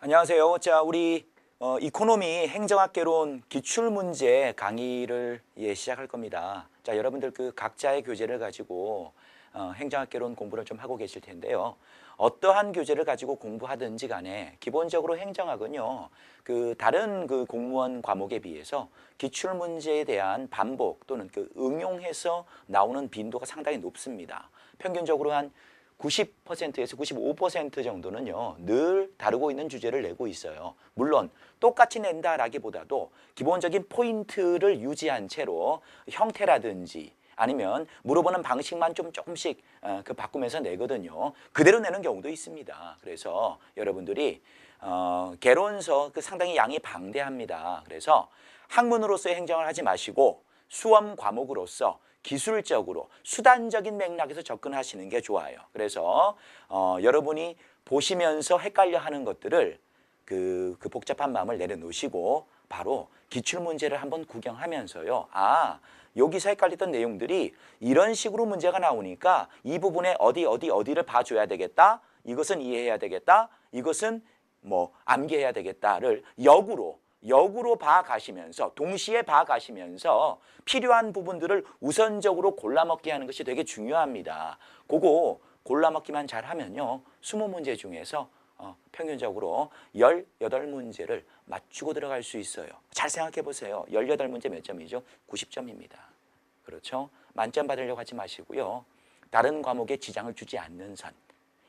안녕하세요. 자, 우리 이코노미 행정학개론 기출문제 강의를 시작할 겁니다. 자, 여러분들 그 각자의 교재를 가지고 행정학개론 공부를 좀 하고 계실 텐데요. 어떠한 교재를 가지고 공부하든지 간에 기본적으로 행정학은요, 그 다른 그 공무원 과목에 비해서 기출문제에 대한 반복 또는 그 응용해서 나오는 빈도가 상당히 높습니다. 평균적으로 한 90%에서 95% 정도는요, 늘 다루고 있는 주제를 내고 있어요. 물론 똑같이 낸다라기보다도 기본적인 포인트를 유지한 채로 형태라든지 아니면 물어보는 방식만 좀 조금씩 그 바꾸면서 내거든요. 그대로 내는 경우도 있습니다. 그래서 여러분들이 개론서 그 상당히 양이 방대합니다. 그래서 학문으로서의 행정을 하지 마시고 수험 과목으로서 기술적으로 수단적인 맥락에서 접근하시는 게 좋아요. 그래서 여러분이 보시면서 헷갈려 하는 것들을 그 복잡한 마음을 내려놓으시고 바로 기출문제를 한번 구경하면서요. 아, 여기서 헷갈렸던 내용들이 이런 식으로 문제가 나오니까 이 부분에 어디를 봐줘야 되겠다. 이것은 이해해야 되겠다. 이것은 뭐 암기해야 되겠다를 역으로 봐가시면서 동시에 봐가시면서 필요한 부분들을 우선적으로 골라먹게 하는 것이 되게 중요합니다. 그거 골라먹기만 잘하면요. 20문제 중에서 평균적으로 18문제를 맞추고 들어갈 수 있어요. 잘 생각해 보세요. 18문제 몇 점이죠? 90점입니다. 그렇죠? 만점 받으려고 하지 마시고요. 다른 과목에 지장을 주지 않는 선.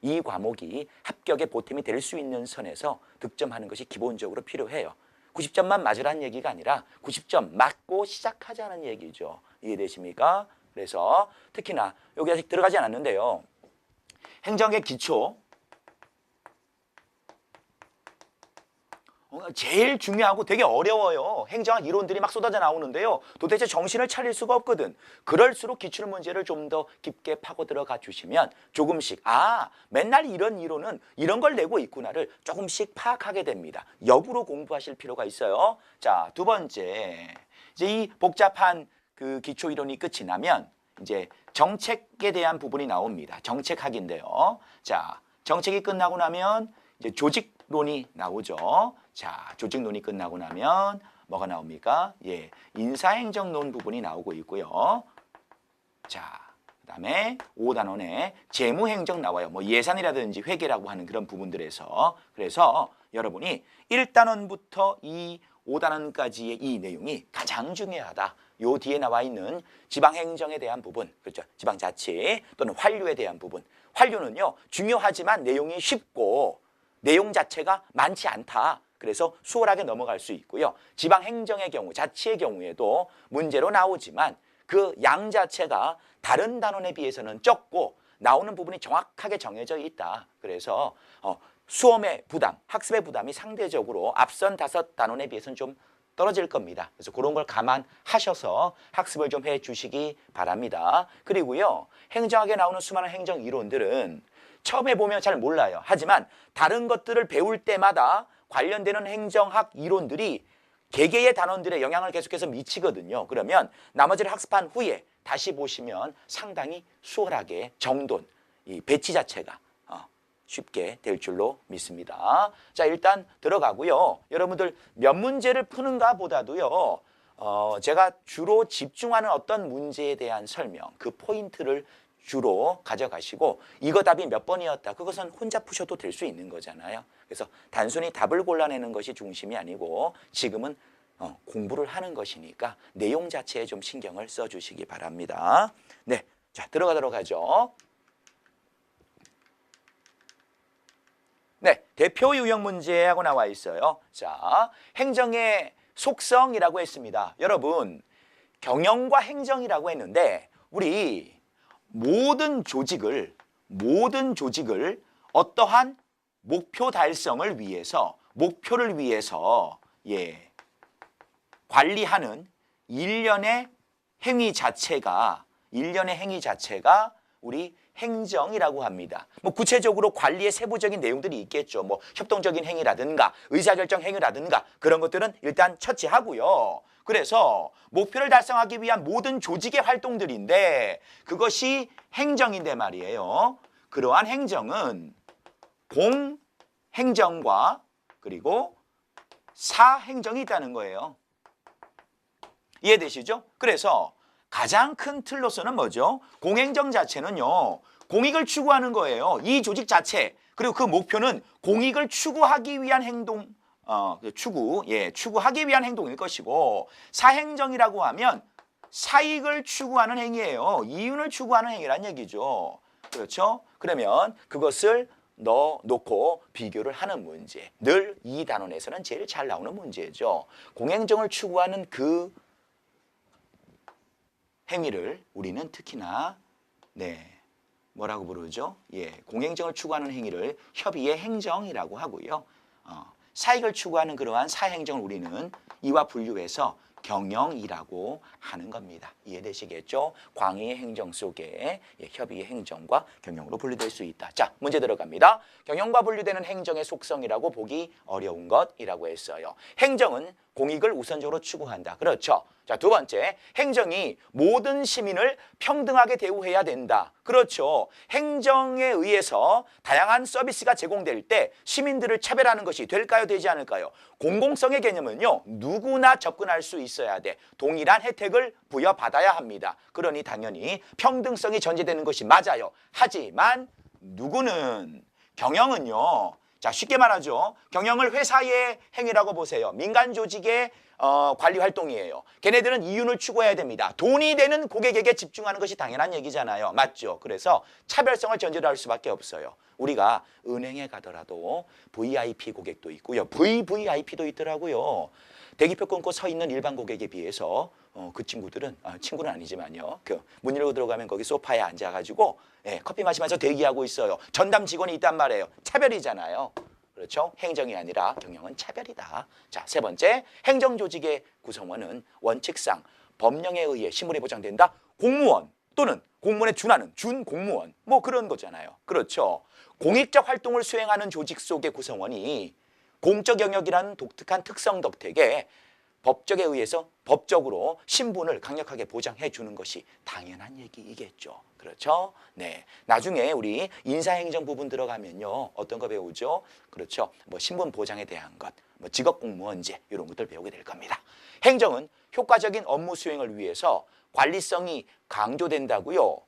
이 과목이 합격의 보탬이 될 수 있는 선에서 득점하는 것이 기본적으로 필요해요. 90점만 맞으라는 얘기가 아니라 90점 맞고 시작하자는 얘기죠. 이해되십니까? 그래서 특히나 여기 아직 들어가지 않았는데요. 행정의 기초 제일 중요하고 되게 어려워요. 행정학 이론들이 막 쏟아져 나오는데요. 도대체 정신을 차릴 수가 없거든. 그럴수록 기출문제를 좀 더 깊게 파고 들어가 주시면 조금씩 맨날 이런 이론은 이런 걸 내고 있구나를 조금씩 파악하게 됩니다. 역으로 공부하실 필요가 있어요. 자, 두 번째. 이제 이 복잡한 그 기초 이론이 끝이 나면 이제 정책에 대한 부분이 나옵니다. 정책학인데요. 자, 정책이 끝나고 나면 이제 조직론이 나오죠. 자, 조직론이 끝나고 나면 뭐가 나옵니까? 예, 인사행정론 부분이 나오고 있고요. 자, 그다음에 5단원에 재무행정 나와요. 뭐 예산이라든지 회계라고 하는 그런 부분들에서. 그래서 여러분이 1단원부터 이 5단원까지의 이 내용이 가장 중요하다. 요 뒤에 나와 있는 지방행정에 대한 부분, 그렇죠? 지방자치 또는 환류에 대한 부분. 환류는요, 중요하지만 내용이 쉽고 내용 자체가 많지 않다. 그래서 수월하게 넘어갈 수 있고요. 지방행정의 경우, 자치의 경우에도 문제로 나오지만 그 양 자체가 다른 단원에 비해서는 적고 나오는 부분이 정확하게 정해져 있다. 그래서 수험의 부담, 학습의 부담이 상대적으로 앞선 5단원에 비해서는 좀 떨어질 겁니다. 그래서 그런 걸 감안하셔서 학습을 좀 해주시기 바랍니다. 그리고요, 행정학에 나오는 수많은 행정 이론들은 처음에 보면 잘 몰라요. 하지만 다른 것들을 배울 때마다 관련되는 행정학 이론들이 개개의 단원들의 영향을 계속해서 미치거든요. 그러면 나머지를 학습한 후에 다시 보시면 상당히 수월하게 정돈, 이 배치 자체가 쉽게 될 줄로 믿습니다. 자, 일단 들어가고요. 여러분들 몇 문제를 푸는가 보다도요. 제가 주로 집중하는 어떤 문제에 대한 설명, 그 포인트를 주로 가져가시고 이거 답이 몇 번이었다. 그것은 혼자 푸셔도 될 수 있는 거잖아요. 그래서 단순히 답을 골라내는 것이 중심이 아니고 지금은 공부를 하는 것이니까 내용 자체에 좀 신경을 써주시기 바랍니다. 네, 자, 들어가도록 하죠. 네, 대표 유형 문제하고 나와 있어요. 자, 행정의 속성이라고 했습니다. 여러분, 경영과 행정이라고 했는데 우리 모든 조직을 어떠한 목표 달성을 위해서, 목표를 위해서 관리하는 일련의 행위 자체가 우리 행정이라고 합니다. 뭐 구체적으로 관리의 세부적인 내용들이 있겠죠. 뭐 협동적인 행위라든가 의사결정 행위라든가 그런 것들은 일단 처치하고요. 그래서 목표를 달성하기 위한 모든 조직의 활동들인데 그것이 행정인데 말이에요. 그러한 행정은 공행정과 그리고 사행정이 있다는 거예요. 이해되시죠? 그래서 가장 큰 틀로서는 뭐죠? 공행정 자체는요, 공익을 추구하는 거예요. 이 조직 자체, 그리고 그 목표는 공익을 추구하기 위한 행동, 추구하기 위한 행동일 것이고, 사행정이라고 하면 사익을 추구하는 행위예요. 이윤을 추구하는 행위란 얘기죠. 그렇죠? 그러면 그것을 놓고 비교를 하는 문제. 늘 이 단원에서는 제일 잘 나오는 문제죠. 공행정을 추구하는 그 행위를 우리는 특히나 뭐라고 부르죠? 공행정을 추구하는 행위를 협의의 행정이라고 하고요. 사익을 추구하는 그러한 사행정을 우리는 이와 분류해서 경영이라고 하는 겁니다. 이해되시겠죠? 광의의 행정 속에 협의의 행정과 경영으로 분류될 수 있다. 자, 문제 들어갑니다. 경영과 분류되는 행정의 속성이라고 보기 어려운 것이라고 했어요. 행정은 공익을 우선적으로 추구한다. 그렇죠? 자, 두 번째, 행정이 모든 시민을 평등하게 대우해야 된다. 그렇죠. 행정에 의해서 다양한 서비스가 제공될 때 시민들을 차별하는 것이 될까요? 되지 않을까요? 공공성의 개념은요, 누구나 접근할 수 있어야 돼. 동일한 혜택을 부여받아야 합니다. 그러니 당연히 평등성이 전제되는 것이 맞아요. 하지만 누구는 경영은요, 자, 쉽게 말하죠. 경영을 회사의 행위라고 보세요. 민간 조직의 관리 활동이에요. 걔네들은 이윤을 추구해야 됩니다. 돈이 되는 고객에게 집중하는 것이 당연한 얘기잖아요. 맞죠? 그래서 차별성을 전제로 할 수밖에 없어요. 우리가 은행에 가더라도 VIP 고객도 있고요. VVIP도 있더라고요. 대기표 끊고 서 있는 일반 고객에 비해서 그 친구들은, 친구는 아니지만요. 문 열고 들어가면 거기 소파에 앉아가지고 커피 마시면서 대기하고 있어요. 전담 직원이 있단 말이에요. 차별이잖아요. 그렇죠? 행정이 아니라 경영은 차별이다. 자, 세 번째, 행정조직의 구성원은 원칙상 법령에 의해 신분이 보장된다. 공무원 또는 공무원에 준하는 준공무원, 뭐 그런 거잖아요. 그렇죠? 공익적 활동을 수행하는 조직 속의 구성원이 공적 영역이라는 독특한 특성 덕택에 법적에 의해서 법적으로 신분을 강력하게 보장해 주는 것이 당연한 얘기이겠죠. 그렇죠? 네. 나중에 우리 인사행정 부분 들어가면요. 어떤 거 배우죠? 그렇죠. 뭐 신분 보장에 대한 것, 뭐 직업공무원제 이런 것들 배우게 될 겁니다. 행정은 효과적인 업무 수행을 위해서 관리성이 강조된다고요.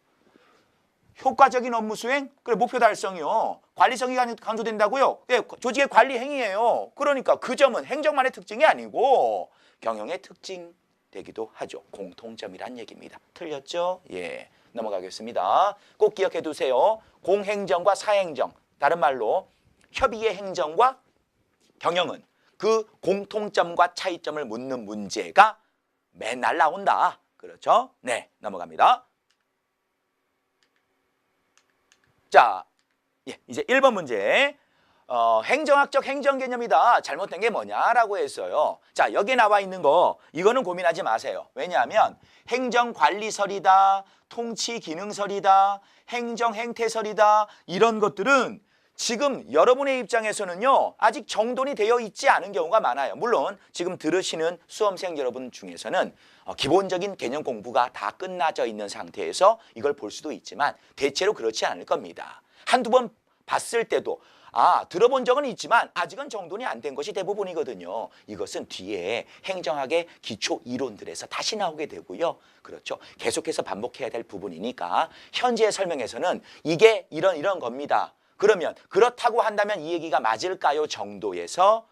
효과적인 업무 수행? 그래, 목표 달성이요. 관리성이 강조된다고요? 조직의 관리 행위예요. 그러니까 그 점은 행정만의 특징이 아니고 경영의 특징 되기도 하죠. 공통점이란 얘기입니다. 틀렸죠? 예, 넘어가겠습니다. 꼭 기억해 두세요. 공행정과 사행정, 다른 말로 협의의 행정과 경영은 그 공통점과 차이점을 묻는 문제가 맨날 나온다. 그렇죠? 네, 넘어갑니다. 자, 이제 1번 문제. 행정학적 행정 개념이다. 잘못된 게 뭐냐라고 했어요. 자, 여기 나와 있는 거 이거는 고민하지 마세요. 왜냐하면 행정관리설이다, 통치기능설이다, 행정행태설이다 이런 것들은 지금 여러분의 입장에서는요. 아직 정돈이 되어 있지 않은 경우가 많아요. 물론 지금 들으시는 수험생 여러분 중에서는 기본적인 개념 공부가 다 끝나져 있는 상태에서 이걸 볼 수도 있지만 대체로 그렇지 않을 겁니다. 한두 번 봤을 때도 들어본 적은 있지만 아직은 정돈이 안 된 것이 대부분이거든요. 이것은 뒤에 행정학의 기초 이론들에서 다시 나오게 되고요. 그렇죠. 계속해서 반복해야 될 부분이니까 현재의 설명에서는 이게 이런 겁니다. 그러면 그렇다고 한다면 이 얘기가 맞을까요? 정도에서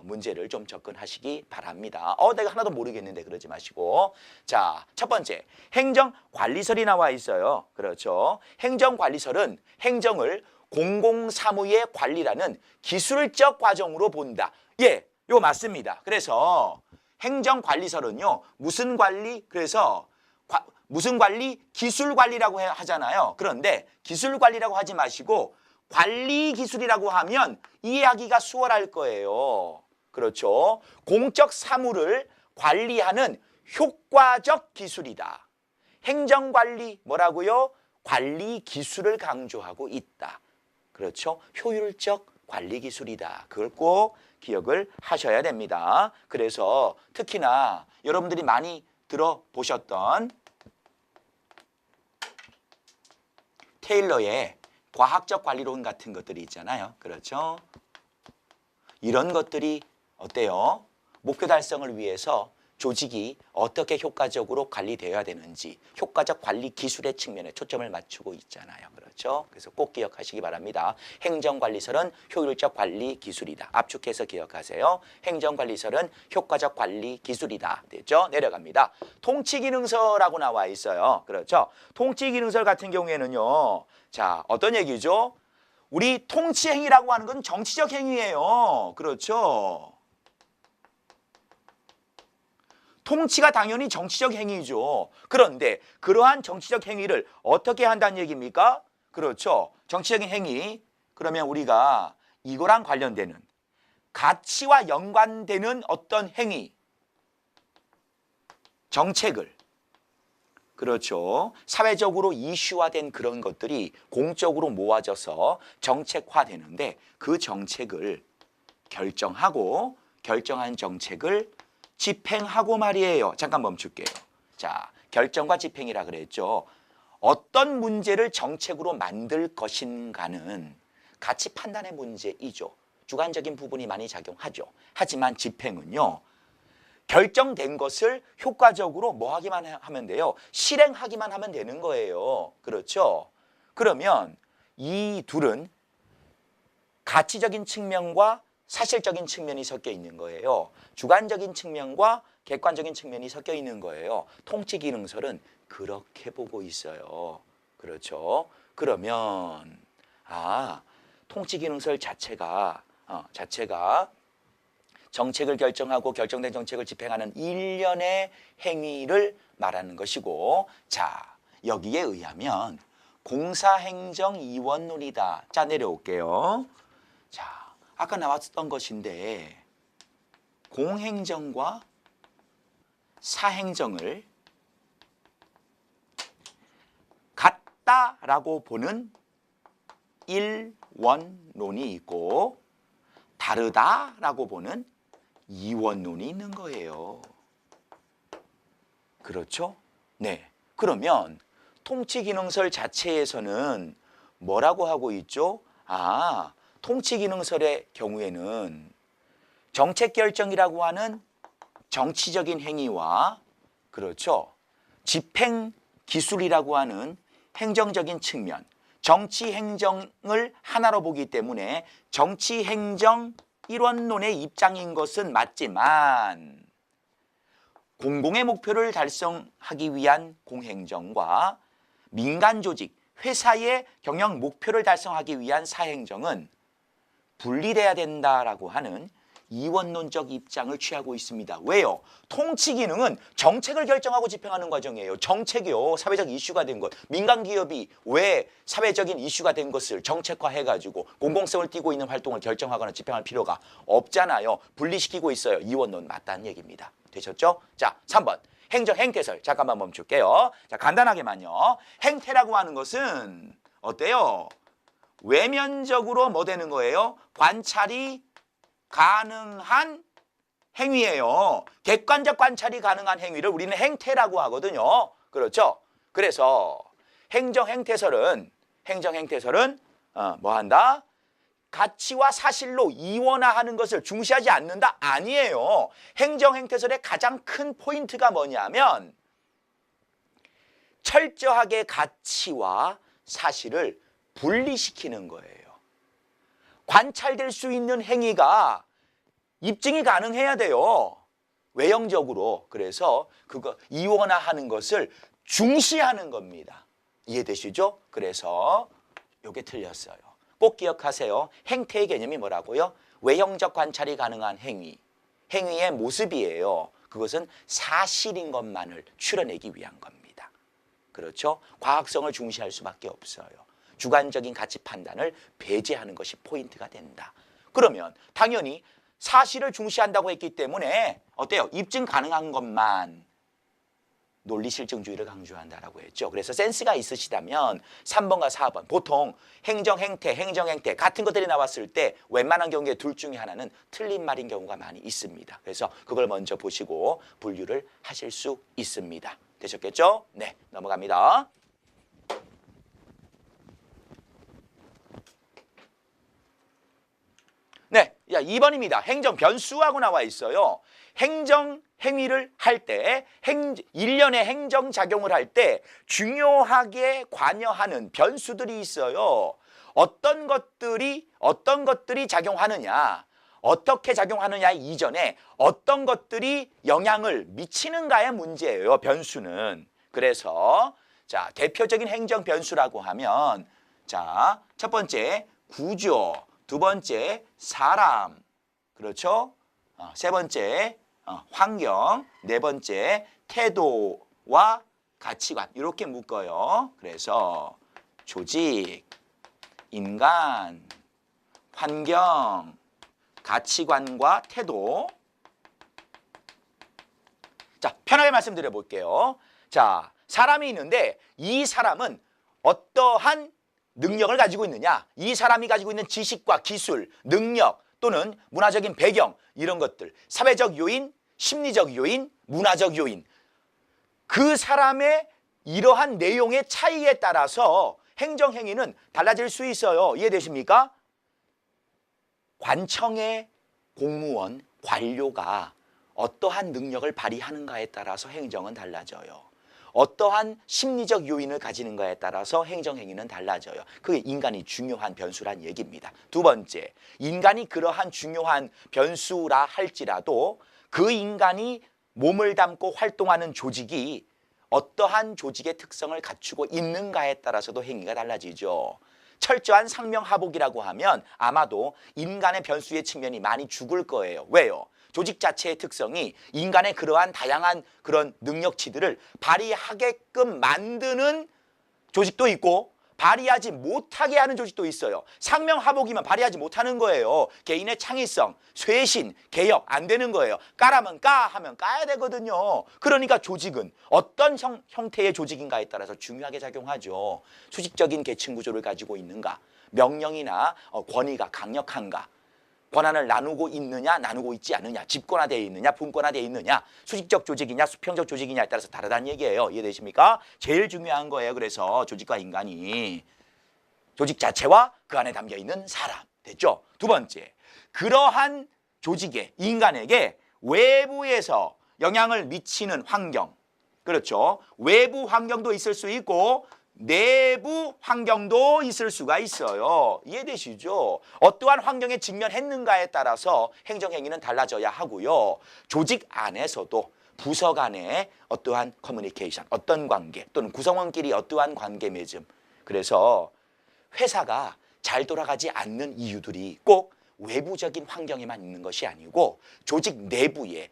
문제를 좀 접근하시기 바랍니다. 내가 하나도 모르겠는데 그러지 마시고. 자, 첫 번째, 행정관리설이 나와 있어요. 그렇죠. 행정관리설은 행정을 공공사무의 관리라는 기술적 과정으로 본다. 예, 이거 맞습니다. 그래서 행정관리설은요. 무슨 관리? 그래서 무슨 관리? 기술관리라고 하잖아요. 그런데 기술관리라고 하지 마시고 관리기술이라고 하면 이해하기가 수월할 거예요. 그렇죠. 공적 사무를 관리하는 효과적 기술이다. 행정관리 뭐라고요? 관리기술을 강조하고 있다. 그렇죠. 효율적 관리기술이다. 그걸 꼭 기억을 하셔야 됩니다. 그래서 특히나 여러분들이 많이 들어보셨던 테일러의 과학적 관리론 같은 것들이 있잖아요. 그렇죠. 이런 것들이 어때요? 목표 달성을 위해서 조직이 어떻게 효과적으로 관리되어야 되는지 효과적 관리 기술의 측면에 초점을 맞추고 있잖아요. 그렇죠? 그래서 꼭 기억하시기 바랍니다. 행정관리설은 효율적 관리 기술이다. 압축해서 기억하세요. 행정관리설은 효과적 관리 기술이다. 됐죠? 내려갑니다. 통치기능서라고 나와 있어요. 그렇죠? 통치기능서 같은 경우에는요. 자, 어떤 얘기죠? 우리 통치행위라고 하는 건 정치적 행위예요. 그렇죠? 통치가 당연히 정치적 행위죠. 그런데 그러한 정치적 행위를 어떻게 한다는 얘기입니까? 그렇죠. 정치적인 행위. 그러면 우리가 이거랑 관련되는 가치와 연관되는 어떤 행위, 정책을 그렇죠. 사회적으로 이슈화된 그런 것들이 공적으로 모아져서 정책화되는데 그 정책을 결정하고 결정한 정책을 집행하고 말이에요. 잠깐 멈출게요. 자, 결정과 집행이라 그랬죠. 어떤 문제를 정책으로 만들 것인가는 가치 판단의 문제이죠. 주관적인 부분이 많이 작용하죠. 하지만 집행은요. 결정된 것을 효과적으로 뭐 하기만 하면 돼요? 실행하기만 하면 되는 거예요. 그렇죠? 그러면 이 둘은 가치적인 측면과 사실적인 측면이 섞여 있는 거예요. 주관적인 측면과 객관적인 측면이 섞여 있는 거예요. 통치기능설은 그렇게 보고 있어요. 그렇죠? 그러면 통치기능설 자체가 정책을 결정하고 결정된 정책을 집행하는 일련의 행위를 말하는 것이고, 자, 여기에 의하면 공사행정이원론이다. 자, 내려올게요. 자, 아까 나왔던 것인데 공행정과 사행정을 같다라고 보는 일원론이 있고 다르다라고 보는 이원론이 있는 거예요. 그렇죠? 네. 그러면 통치기능설 자체에서는 뭐라고 하고 있죠? 통치기능설의 경우에는 정책결정이라고 하는 정치적인 행위와 그렇죠. 집행기술이라고 하는 행정적인 측면, 정치행정을 하나로 보기 때문에 정치행정 일원론의 입장인 것은 맞지만 공공의 목표를 달성하기 위한 공행정과 민간조직, 회사의 경영 목표를 달성하기 위한 사행정은 분리돼야 된다라고 하는 이원론적 입장을 취하고 있습니다. 왜요? 통치기능은 정책을 결정하고 집행하는 과정이에요. 정책이요. 사회적 이슈가 된 것. 민간기업이 왜 사회적인 이슈가 된 것을 정책화해가지고 공공성을 띠고 있는 활동을 결정하거나 집행할 필요가 없잖아요. 분리시키고 있어요. 이원론 맞다는 얘기입니다. 되셨죠? 자, 3번. 행정 행태설. 잠깐만 멈출게요. 자, 간단하게만요. 행태라고 하는 것은 어때요? 외면적으로 뭐 되는 거예요? 관찰이 가능한 행위예요. 객관적 관찰이 가능한 행위를 우리는 행태라고 하거든요. 그렇죠? 그래서 행정행태설은 뭐 한다? 가치와 사실로 이원화하는 것을 중시하지 않는다? 아니에요. 행정행태설의 가장 큰 포인트가 뭐냐면 철저하게 가치와 사실을 분리시키는 거예요. 관찰될 수 있는 행위가 입증이 가능해야 돼요. 외형적으로. 그래서 그거 이원화하는 것을 중시하는 겁니다. 이해되시죠? 그래서 이게 틀렸어요. 꼭 기억하세요. 행태의 개념이 뭐라고요? 외형적 관찰이 가능한 행위. 행위의 모습이에요. 그것은 사실인 것만을 추려내기 위한 겁니다. 그렇죠? 과학성을 중시할 수밖에 없어요. 주관적인 가치 판단을 배제하는 것이 포인트가 된다. 그러면 당연히 사실을 중시한다고 했기 때문에 어때요? 입증 가능한 것만 논리실증주의를 강조한다라고 했죠. 그래서 센스가 있으시다면 3번과 4번 보통 행정행태 같은 것들이 나왔을 때 웬만한 경우에 둘 중에 하나는 틀린 말인 경우가 많이 있습니다. 그래서 그걸 먼저 보시고 분류를 하실 수 있습니다. 되셨겠죠? 네, 넘어갑니다. 네, 자, 2번입니다. 행정 변수하고 나와 있어요. 행정 행위를 할 때, 일련의 행정 작용을 할 때 중요하게 관여하는 변수들이 있어요. 어떤 것들이 작용하느냐, 어떻게 작용하느냐 이전에 어떤 것들이 영향을 미치는가의 문제예요, 변수는. 그래서 자, 대표적인 행정 변수라고 하면 자, 첫 번째 구조, 두 번째 사람, 그렇죠? 세 번째 환경, 네 번째 태도와 가치관, 이렇게 묶어요. 그래서 조직, 인간, 환경, 가치관과 태도. 자, 편하게 말씀드려 볼게요. 자, 사람이 있는데 이 사람은 어떠한 능력을 가지고 있느냐, 이 사람이 가지고 있는 지식과 기술, 능력 또는 문화적인 배경, 이런 것들, 사회적 요인, 심리적 요인, 문화적 요인, 그 사람의 이러한 내용의 차이에 따라서 행정행위는 달라질 수 있어요. 이해되십니까? 관청의 공무원, 관료가 어떠한 능력을 발휘하는가에 따라서 행정은 달라져요. 어떠한 심리적 요인을 가지는가에 따라서 행정행위는 달라져요. 그게 인간이 중요한 변수란 얘기입니다. 두 번째, 인간이 그러한 중요한 변수라 할지라도 그 인간이 몸을 담고 활동하는 조직이 어떠한 조직의 특성을 갖추고 있는가에 따라서도 행위가 달라지죠. 철저한 상명하복이라고 하면 아마도 인간의 변수의 측면이 많이 죽을 거예요. 왜요? 조직 자체의 특성이 인간의 그러한 다양한 그런 능력치들을 발휘하게끔 만드는 조직도 있고 발휘하지 못하게 하는 조직도 있어요. 상명하복이면 발휘하지 못하는 거예요. 개인의 창의성, 쇄신, 개혁 안 되는 거예요. 까라면 까 하면 까야 되거든요. 그러니까 조직은 어떤 형태의 조직인가에 따라서 중요하게 작용하죠. 수직적인 계층 구조를 가지고 있는가, 명령이나 권위가 강력한가, 권한을 나누고 있느냐, 나누고 있지 않느냐, 집권화되어 있느냐, 분권화되어 있느냐, 수직적 조직이냐, 수평적 조직이냐에 따라서 다르다는 얘기예요. 이해되십니까? 제일 중요한 거예요. 그래서 조직과 인간이, 조직 자체와 그 안에 담겨있는 사람. 됐죠? 두 번째, 그러한 조직에, 인간에게 외부에서 영향을 미치는 환경, 그렇죠? 외부 환경도 있을 수 있고 내부 환경도 있을 수가 있어요. 이해되시죠? 어떠한 환경에 직면했는가에 따라서 행정행위는 달라져야 하고요. 조직 안에서도 부서 간의 어떠한 커뮤니케이션, 어떤 관계 또는 구성원끼리 어떠한 관계 맺음, 그래서 회사가 잘 돌아가지 않는 이유들이 꼭 외부적인 환경에만 있는 것이 아니고 조직 내부에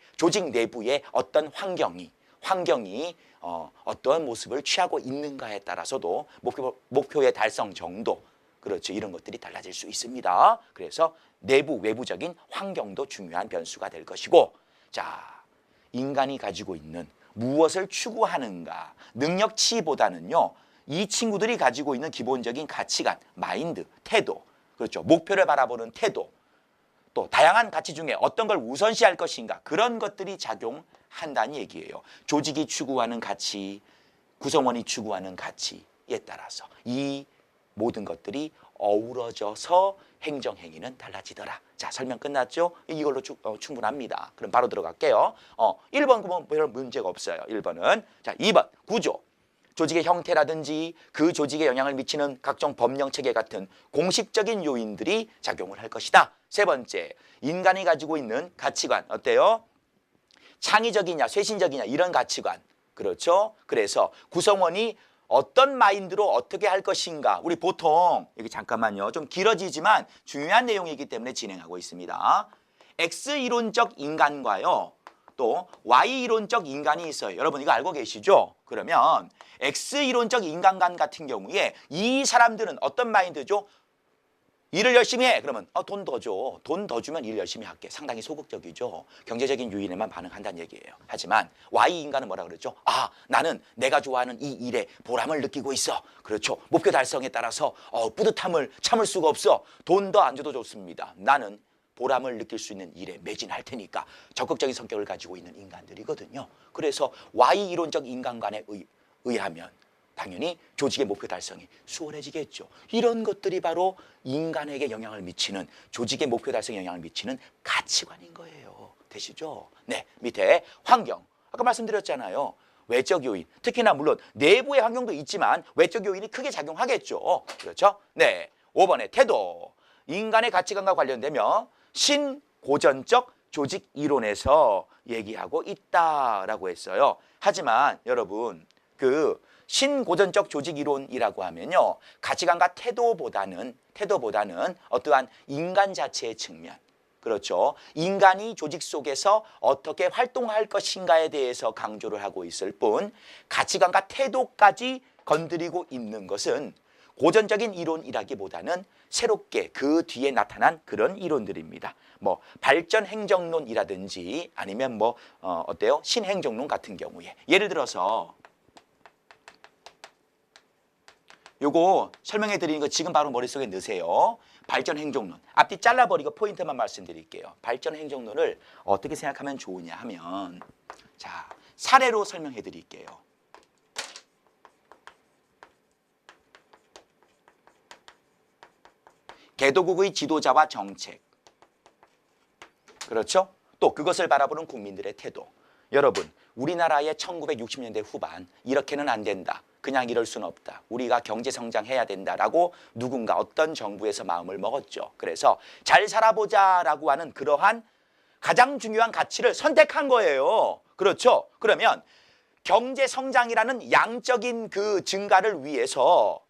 어떤 환경이 어떠한 모습을 취하고 있는가에 따라서도 목표의 달성 정도, 그렇죠, 이런 것들이 달라질 수 있습니다. 그래서 내부, 외부적인 환경도 중요한 변수가 될 것이고, 자, 인간이 가지고 있는 무엇을 추구하는가, 능력치보다는요, 이 친구들이 가지고 있는 기본적인 가치관, 마인드, 태도, 그렇죠, 목표를 바라보는 태도, 또 다양한 가치 중에 어떤 걸 우선시할 것인가, 그런 것들이 작용한다는 얘기예요. 조직이 추구하는 가치, 구성원이 추구하는 가치에 따라서 이 모든 것들이 어우러져서 행정행위는 달라지더라. 자, 설명 끝났죠? 이걸로 충분합니다. 그럼 바로 들어갈게요. 1번 보면 별 문제가 없어요. 1번은. 자, 2번 구조. 조직의 형태라든지 그 조직에 영향을 미치는 각종 법령 체계 같은 공식적인 요인들이 작용을 할 것이다. 세 번째, 인간이 가지고 있는 가치관 어때요? 창의적이냐, 쇄신적이냐, 이런 가치관. 그렇죠? 그래서 구성원이 어떤 마인드로 어떻게 할 것인가. 우리 보통 여기 잠깐만요. 좀 길어지지만 중요한 내용이기 때문에 진행하고 있습니다. X이론적 인간과요, 또 Y이론적 인간이 있어요. 여러분 이거 알고 계시죠? 그러면 X이론적 인간관 같은 경우에 이 사람들은 어떤 마인드죠? 일을 열심히 해. 그러면 돈 더 줘. 돈 더 주면 일 열심히 할게. 상당히 소극적이죠. 경제적인 요인에만 반응한다는 얘기예요. 하지만 Y 인간은 뭐라 그랬죠? 아, 나는 내가 좋아하는 이 일에 보람을 느끼고 있어. 그렇죠. 목표 달성에 따라서 뿌듯함을 참을 수가 없어. 돈 더 안 줘도 좋습니다. 나는 보람을 느낄 수 있는 일에 매진할 테니까. 적극적인 성격을 가지고 있는 인간들이거든요. 그래서 Y 이론적 인간관에 의하면 당연히 조직의 목표 달성이 수월해지겠죠. 이런 것들이 바로 인간에게 영향을 미치는, 조직의 목표 달성에 영향을 미치는 가치관인 거예요. 되시죠? 네, 밑에 환경. 아까 말씀드렸잖아요. 외적 요인, 특히나 물론 내부의 환경도 있지만 외적 요인이 크게 작용하겠죠. 그렇죠? 네, 5번의 태도. 인간의 가치관과 관련되며 신고전적 조직 이론에서 얘기하고 있다라고 했어요. 하지만 여러분, 그 신고전적 조직 이론이라고 하면요, 가치관과 태도보다는 어떠한 인간 자체의 측면, 그렇죠, 인간이 조직 속에서 어떻게 활동할 것인가에 대해서 강조를 하고 있을 뿐, 가치관과 태도까지 건드리고 있는 것은 고전적인 이론이라기보다는 새롭게 그 뒤에 나타난 그런 이론들입니다. 뭐 발전 행정론이라든지 아니면 뭐 어때요? 신행정론 같은 경우에, 예를 들어서 요거 설명해 드리는 거 지금 바로 머릿속에 넣으세요. 발전 행정론. 앞뒤 잘라버리고 포인트만 말씀드릴게요. 발전 행정론을 어떻게 생각하면 좋으냐 하면, 자, 사례로 설명해 드릴게요. 개도국의 지도자와 정책. 그렇죠? 또 그것을 바라보는 국민들의 태도. 여러분, 우리나라의 1960년대 후반, 이렇게는 안 된다, 그냥 이럴 수는 없다, 우리가 경제 성장해야 된다라고 누군가 어떤 정부에서 마음을 먹었죠. 그래서 잘 살아보자라고 하는 그러한 가장 중요한 가치를 선택한 거예요. 그렇죠? 그러면 경제 성장이라는 양적인 그 증가를 위해서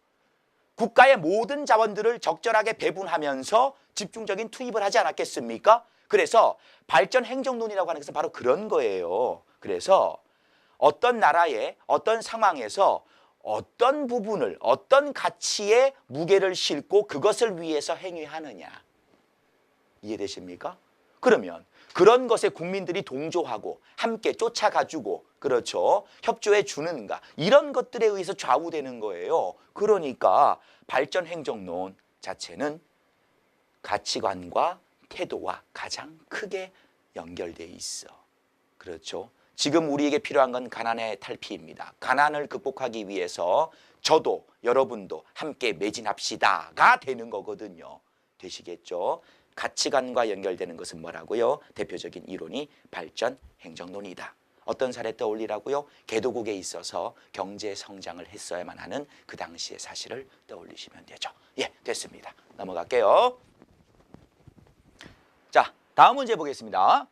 국가의 모든 자원들을 적절하게 배분하면서 집중적인 투입을 하지 않았겠습니까? 그래서 발전 행정론이라고 하는 것은 바로 그런 거예요. 그래서 어떤 나라의 어떤 상황에서 어떤 부분을, 어떤 가치에 무게를 싣고 그것을 위해서 행위하느냐. 이해되십니까? 그러면 그런 것에 국민들이 동조하고 함께 쫓아가지고, 그렇죠, 협조해 주는가, 이런 것들에 의해서 좌우되는 거예요. 그러니까 발전 행정론 자체는 가치관과 태도와 가장 크게 연결돼 있어. 그렇죠? 지금 우리에게 필요한 건 가난의 탈피입니다. 가난을 극복하기 위해서 저도 여러분도 함께 매진합시다가 되는 거거든요. 되시겠죠? 가치관과 연결되는 것은 뭐라고요? 대표적인 이론이 발전 행정론이다. 어떤 사례 떠올리라고요? 개도국에 있어서 경제 성장을 했어야만 하는 그 당시의 사실을 떠올리시면 되죠. 예, 됐습니다. 넘어갈게요. 자, 다음 문제 보겠습니다.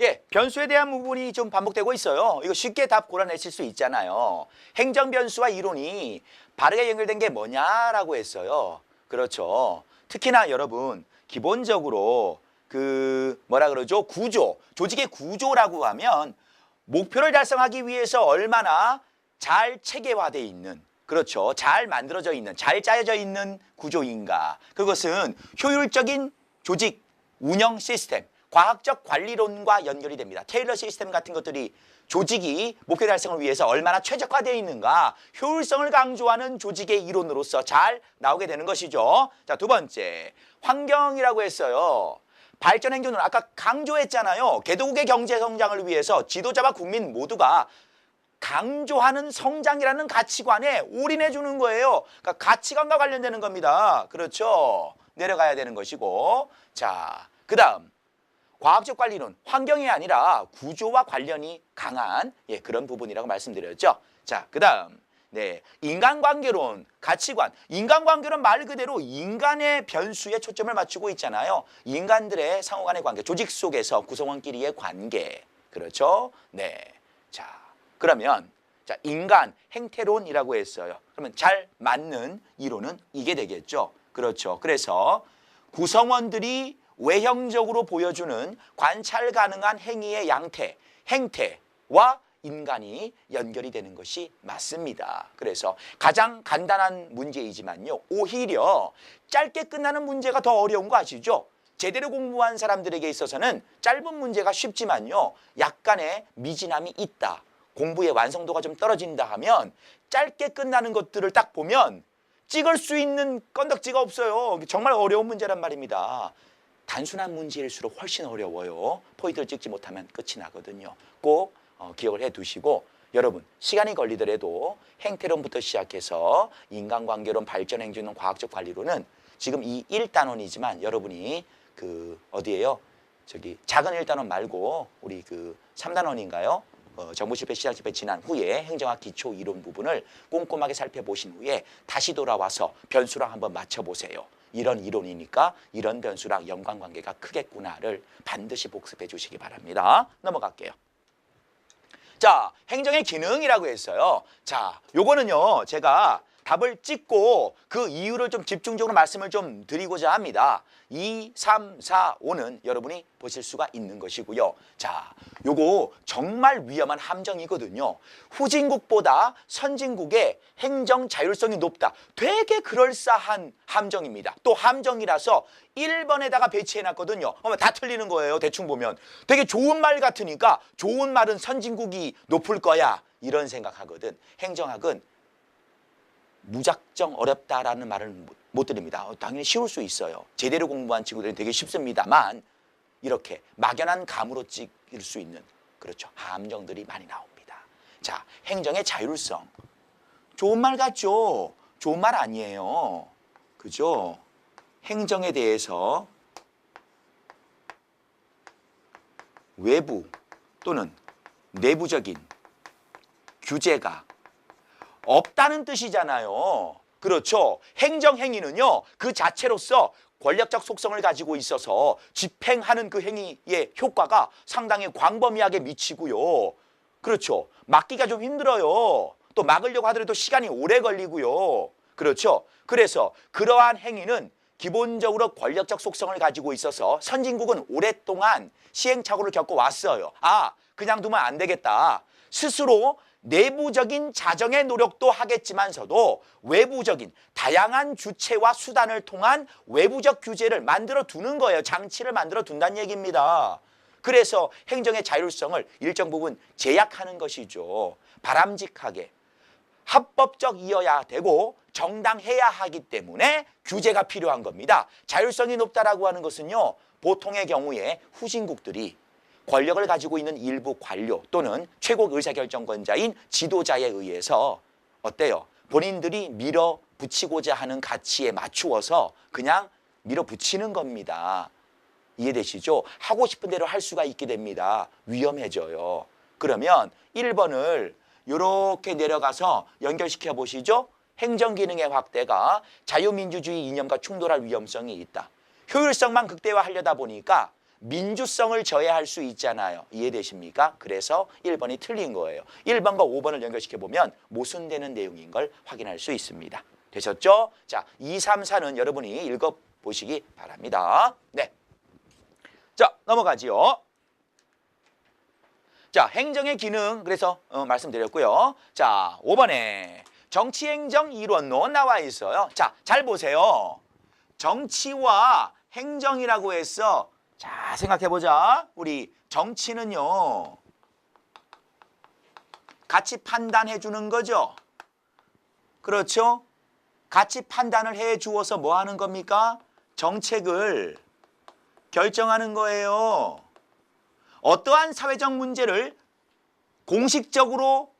예, 변수에 대한 부분이 좀 반복되고 있어요. 이거 쉽게 답 골라내실 수 있잖아요. 행정 변수와 이론이 바르게 연결된 게 뭐냐라고 했어요. 그렇죠. 특히나 여러분, 기본적으로 그 뭐라 그러죠? 구조, 조직의 구조라고 하면 목표를 달성하기 위해서 얼마나 잘 체계화되어 있는, 그렇죠, 잘 만들어져 있는, 잘 짜여져 있는 구조인가. 그것은 효율적인 조직 운영 시스템, 과학적 관리론과 연결이 됩니다. 테일러 시스템 같은 것들이 조직이 목표 달성을 위해서 얼마나 최적화되어 있는가, 효율성을 강조하는 조직의 이론으로서 잘 나오게 되는 것이죠. 자, 두 번째, 환경이라고 했어요. 발전 행정론 아까 강조했잖아요. 개도국의 경제 성장을 위해서 지도자와 국민 모두가 강조하는 성장이라는 가치관에 올인해 주는 거예요. 그러니까 가치관과 관련되는 겁니다. 그렇죠? 내려가야 되는 것이고. 자, 그 다음 과학적 관리론, 환경이 아니라 구조와 관련이 강한, 예, 그런 부분이라고 말씀드렸죠. 자, 그 다음 네, 인간관계론, 가치관. 인간관계론 말 그대로 인간의 변수에 초점을 맞추고 있잖아요. 인간들의 상호간의 관계, 조직 속에서 구성원끼리의 관계. 그렇죠? 네. 자, 그러면 자, 인간 행태론이라고 했어요. 그러면 잘 맞는 이론은 이게 되겠죠. 그렇죠. 그래서 구성원들이 외형적으로 보여주는 관찰 가능한 행위의 양태, 행태와 인간이 연결이 되는 것이 맞습니다. 그래서 가장 간단한 문제이지만요, 오히려 짧게 끝나는 문제가 더 어려운 거 아시죠? 제대로 공부한 사람들에게 있어서는 짧은 문제가 쉽지만요, 약간의 미진함이 있다, 공부의 완성도가 좀 떨어진다 하면 짧게 끝나는 것들을 딱 보면 찍을 수 있는 건덕지가 없어요. 정말 어려운 문제란 말입니다. 단순한 문제일수록 훨씬 어려워요. 포인트를 찍지 못하면 끝이 나거든요. 꼭 기억을 해 두시고, 여러분 시간이 걸리더라도 행태론부터 시작해서 인간관계론, 발전 행진론, 과학적 관리론은 지금 이 1단원이지만 여러분이 그 어디에요? 저기 작은 1단원 말고 우리 그 3단원인가요? 정보 실패, 시장 실패 지난 후에 행정학 기초 이론 부분을 꼼꼼하게 살펴보신 후에 다시 돌아와서 변수랑 한번 맞춰보세요. 이런 이론이니까 이런 변수랑 연관관계가 크겠구나를 반드시 복습해 주시기 바랍니다. 넘어갈게요. 자, 행정의 기능이라고 했어요. 자, 요거는요, 제가 답을 찍고 그 이유를 좀 집중적으로 말씀을 좀 드리고자 합니다. 2, 3, 4, 5는 여러분이 보실 수가 있는 것이고요. 자, 요거 정말 위험한 함정이거든요. 후진국보다 선진국의 행정 자율성이 높다. 되게 그럴싸한 함정입니다. 또 함정이라서 1번에다가 배치해놨거든요. 다 틀리는 거예요. 대충 보면. 되게 좋은 말 같으니까 좋은 말은 선진국이 높을 거야. 이런 생각하거든. 행정학은 무작정 어렵다라는 말은 못 드립니다. 당연히 쉬울 수 있어요. 제대로 공부한 친구들은 되게 쉽습니다만 이렇게 막연한 감으로 찍을 수 있는 그렇죠. 함정들이 많이 나옵니다. 자, 행정의 자율성. 좋은 말 같죠? 좋은 말 아니에요. 그죠? 행정에 대해서 외부 또는 내부적인 규제가 없다는 뜻이잖아요. 그렇죠. 행정행위는요. 그 자체로서 권력적 속성을 가지고 있어서 집행하는 그 행위의 효과가 상당히 광범위하게 미치고요. 그렇죠. 막기가 좀 힘들어요. 또 막으려고 하더라도 시간이 오래 걸리고요. 그렇죠. 그래서 그러한 행위는 기본적으로 권력적 속성을 가지고 있어서 선진국은 오랫동안 시행착오를 겪어왔어요. 아, 그냥 두면 안 되겠다. 스스로 내부적인 자정의 노력도 하겠지만서도 외부적인 다양한 주체와 수단을 통한 외부적 규제를 만들어 두는 거예요. 장치를 만들어 둔다는 얘기입니다. 그래서 행정의 자율성을 일정 부분 제약하는 것이죠. 바람직하게 합법적이어야 되고 정당해야 하기 때문에 규제가 필요한 겁니다. 자율성이 높다라고 하는 것은요. 보통의 경우에 후진국들이 권력을 가지고 있는 일부 관료 또는 최고 의사결정권자인 지도자에 의해서 어때요? 본인들이 밀어붙이고자 하는 가치에 맞추어서 그냥 밀어붙이는 겁니다. 이해되시죠? 하고 싶은 대로 할 수가 있게 됩니다. 위험해져요. 그러면 1번을 이렇게 내려가서 연결시켜 보시죠. 행정기능의 확대가 자유민주주의 이념과 충돌할 위험성이 있다. 효율성만 극대화하려다 보니까 민주성을 저해할 수 있잖아요. 이해되십니까? 그래서 1번이 틀린 거예요. 1번과 5번을 연결시켜보면 모순되는 내용인 걸 확인할 수 있습니다. 되셨죠? 자, 2, 3, 4는 여러분이 읽어보시기 바랍니다. 네. 자, 넘어가지요. 자, 행정의 기능 그래서 말씀드렸고요. 자, 5번에 정치행정 이론론 나와 있어요. 자, 잘 보세요. 정치와 행정이라고 해서 자, 생각해보자. 우리 정치는요. 같이 판단해 주는 거죠. 그렇죠? 같이 판단을 해 주어서 뭐 하는 겁니까? 정책을 결정하는 거예요. 어떠한 사회적 문제를 공식적으로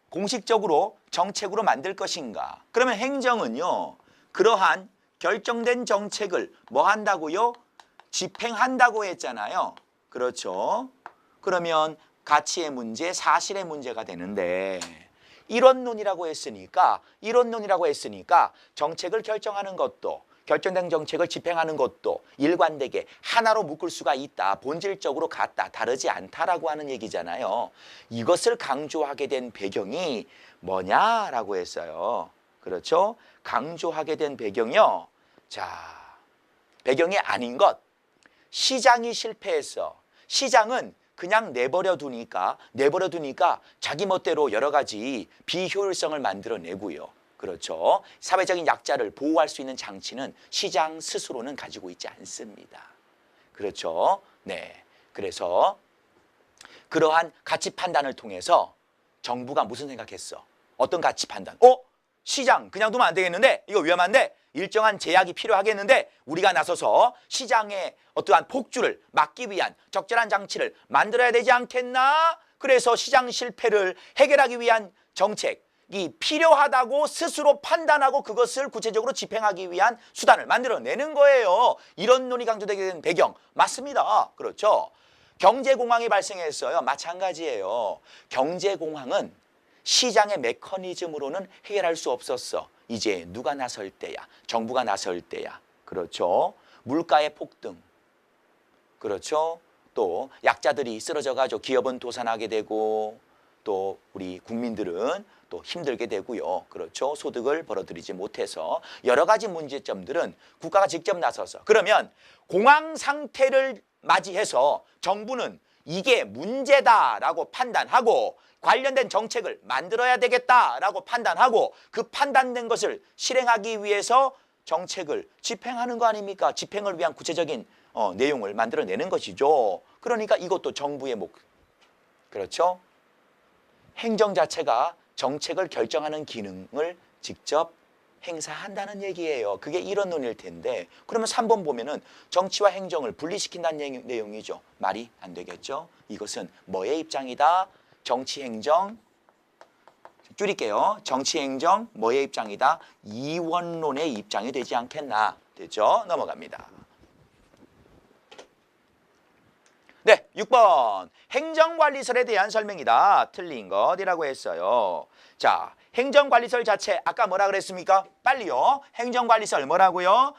공식적으로 정책으로 만들 것인가. 그러면 행정은요. 그러한 결정된 정책을 뭐 한다고요? 집행한다고 했잖아요. 그렇죠. 그러면 가치의 문제, 사실의 문제가 되는데 이론론이라고 했으니까 정책을 결정하는 것도 결정된 정책을 집행하는 것도 일관되게 하나로 묶을 수가 있다. 본질적으로 같다. 다르지 않다라고 하는 얘기잖아요. 이것을 강조하게 된 배경이 뭐냐라고 했어요. 그렇죠? 강조하게 된 배경이요. 자, 배경이 아닌 것. 시장이 실패했어. 시장은 그냥 내버려 두니까 자기 멋대로 여러 가지 비효율성을 만들어내고요. 그렇죠. 사회적인 약자를 보호할 수 있는 장치는 시장 스스로는 가지고 있지 않습니다. 그렇죠. 네. 그래서 그러한 가치 판단을 통해서 정부가 무슨 생각했어? 어떤 가치 판단? 시장 그냥 두면 안 되겠는데? 이거 위험한데? 일정한 제약이 필요하겠는데? 우리가 나서서 시장의 어떠한 폭주를 막기 위한 적절한 장치를 만들어야 되지 않겠나? 그래서 시장 실패를 해결하기 위한 정책이 필요하다고 스스로 판단하고 그것을 구체적으로 집행하기 위한 수단을 만들어내는 거예요. 이런 논이 강조되게 된 배경 맞습니다. 그렇죠? 경제공황이 발생했어요. 마찬가지예요. 경제공황은 시장의 메커니즘으로는 해결할 수 없었어. 이제 누가 나설 때야? 정부가 나설 때야. 그렇죠? 물가의 폭등. 그렇죠? 또 약자들이 쓰러져가지고 기업은 도산하게 되고 또 우리 국민들은 또 힘들게 되고요. 그렇죠? 소득을 벌어들이지 못해서 여러 가지 문제점들은 국가가 직접 나서서 그러면 공황 상태를 맞이해서 정부는 이게 문제다라고 판단하고 관련된 정책을 만들어야 되겠다라고 판단하고 그 판단된 것을 실행하기 위해서 정책을 집행하는 거 아닙니까? 집행을 위한 구체적인 내용을 만들어내는 것이죠. 그러니까 이것도 정부의 그렇죠? 행정 자체가 정책을 결정하는 기능을 직접 행사한다는 얘기예요. 그게 이런 논일 텐데 그러면 3번 보면은 정치와 행정을 분리시킨다는 내용이죠. 말이 안 되겠죠. 이것은 뭐의 입장이다? 정치행정, 줄일게요. 정치행정 뭐의 입장이다? 이원론의 입장이 되지 않겠나. 되죠? 넘어갑니다. 네, 6번 행정관리설에 대한 설명이다. 틀린 것이라고 했어요. 자, 행정관리설 자체 아까 뭐라 그랬습니까? 빨리요. 행정관리설 뭐라고요?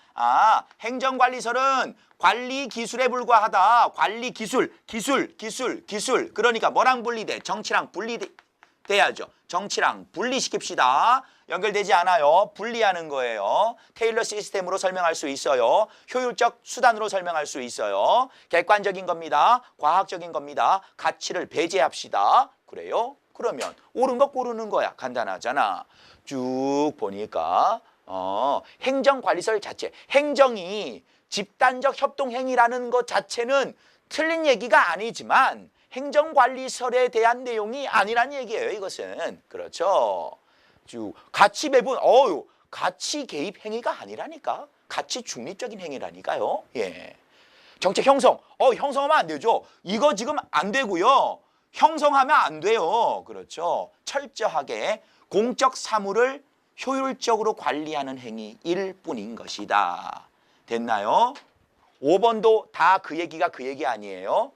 행정관리설은 관리기술에 불과하다. 관리기술, 기술. 그러니까 뭐랑 분리돼? 정치랑 분리돼야죠. 정치랑 분리시킵시다. 연결되지 않아요. 분리하는 거예요. 테일러 시스템으로 설명할 수 있어요. 효율적 수단으로 설명할 수 있어요. 객관적인 겁니다. 과학적인 겁니다. 가치를 배제합시다. 그래요? 그러면 옳은 거 고르는 거야. 간단하잖아. 쭉 보니까 행정관리설 자체, 행정이 집단적 협동행위라는 것 자체는 틀린 얘기가 아니지만 행정관리설에 대한 내용이 아니란 얘기예요. 이것은. 그렇죠. 쭉 가치 배분, 가치 개입 행위가 아니라니까. 가치 중립적인 행위라니까요. 예. 정책 형성, 형성하면 안 되죠. 이거 지금 안 되고요. 형성하면 안 돼요. 그렇죠. 철저하게 공적 사물을 효율적으로 관리하는 행위일 뿐인 것이다. 됐나요? 5번도 다 그 얘기가 그 얘기 아니에요.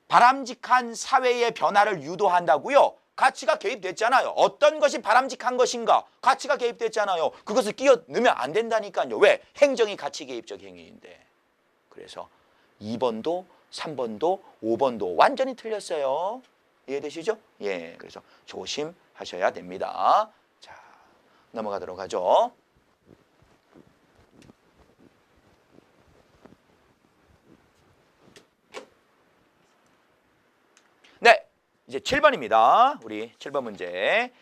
바람직한 사회의 변화를 유도한다고요. 가치가 개입됐잖아요. 어떤 것이 바람직한 것인가? 가치가 개입됐잖아요. 그것을 끼워 넣으면 안 된다니까요. 왜? 행정이 가치 개입적 행위인데. 그래서 2번도 3번도 5번도 완전히 틀렸어요. 이해되시죠? 예, 그래서 조심하셔야 됩니다. 자, 넘어가도록 하죠. 네, 이제 7번입니다. 우리 7번 문제.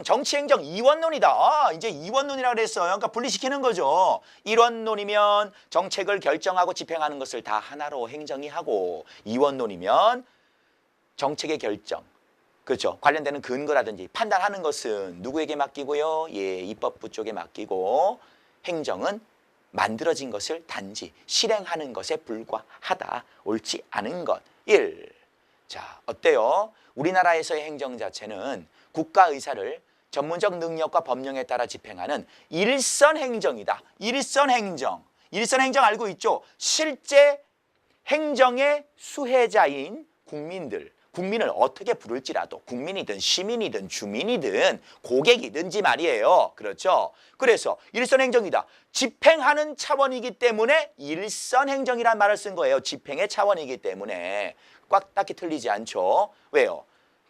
정치행정 이원론이다. 이제 이원론이라고 그랬어요. 그러니까 분리시키는 거죠. 1원론이면 정책을 결정하고 집행하는 것을 다 하나로 행정이 하고 2원론이면 정책의 결정, 그렇죠. 관련되는 근거라든지 판단하는 것은 누구에게 맡기고요? 예, 입법부 쪽에 맡기고 행정은 만들어진 것을 단지 실행하는 것에 불과하다. 옳지 않은 것. 1. 자, 어때요? 우리나라에서의 행정 자체는 국가의사를 전문적 능력과 법령에 따라 집행하는 일선 행정이다. 일선 행정. 일선 행정 알고 있죠? 실제 행정의 수혜자인 국민을 어떻게 부를지라도 국민이든 시민이든 주민이든 고객이든지 말이에요. 그렇죠? 그래서 일선 행정이다. 집행하는 차원이기 때문에 일선 행정이란 말을 쓴 거예요. 집행의 차원이기 때문에. 꽉 딱히 틀리지 않죠. 왜요?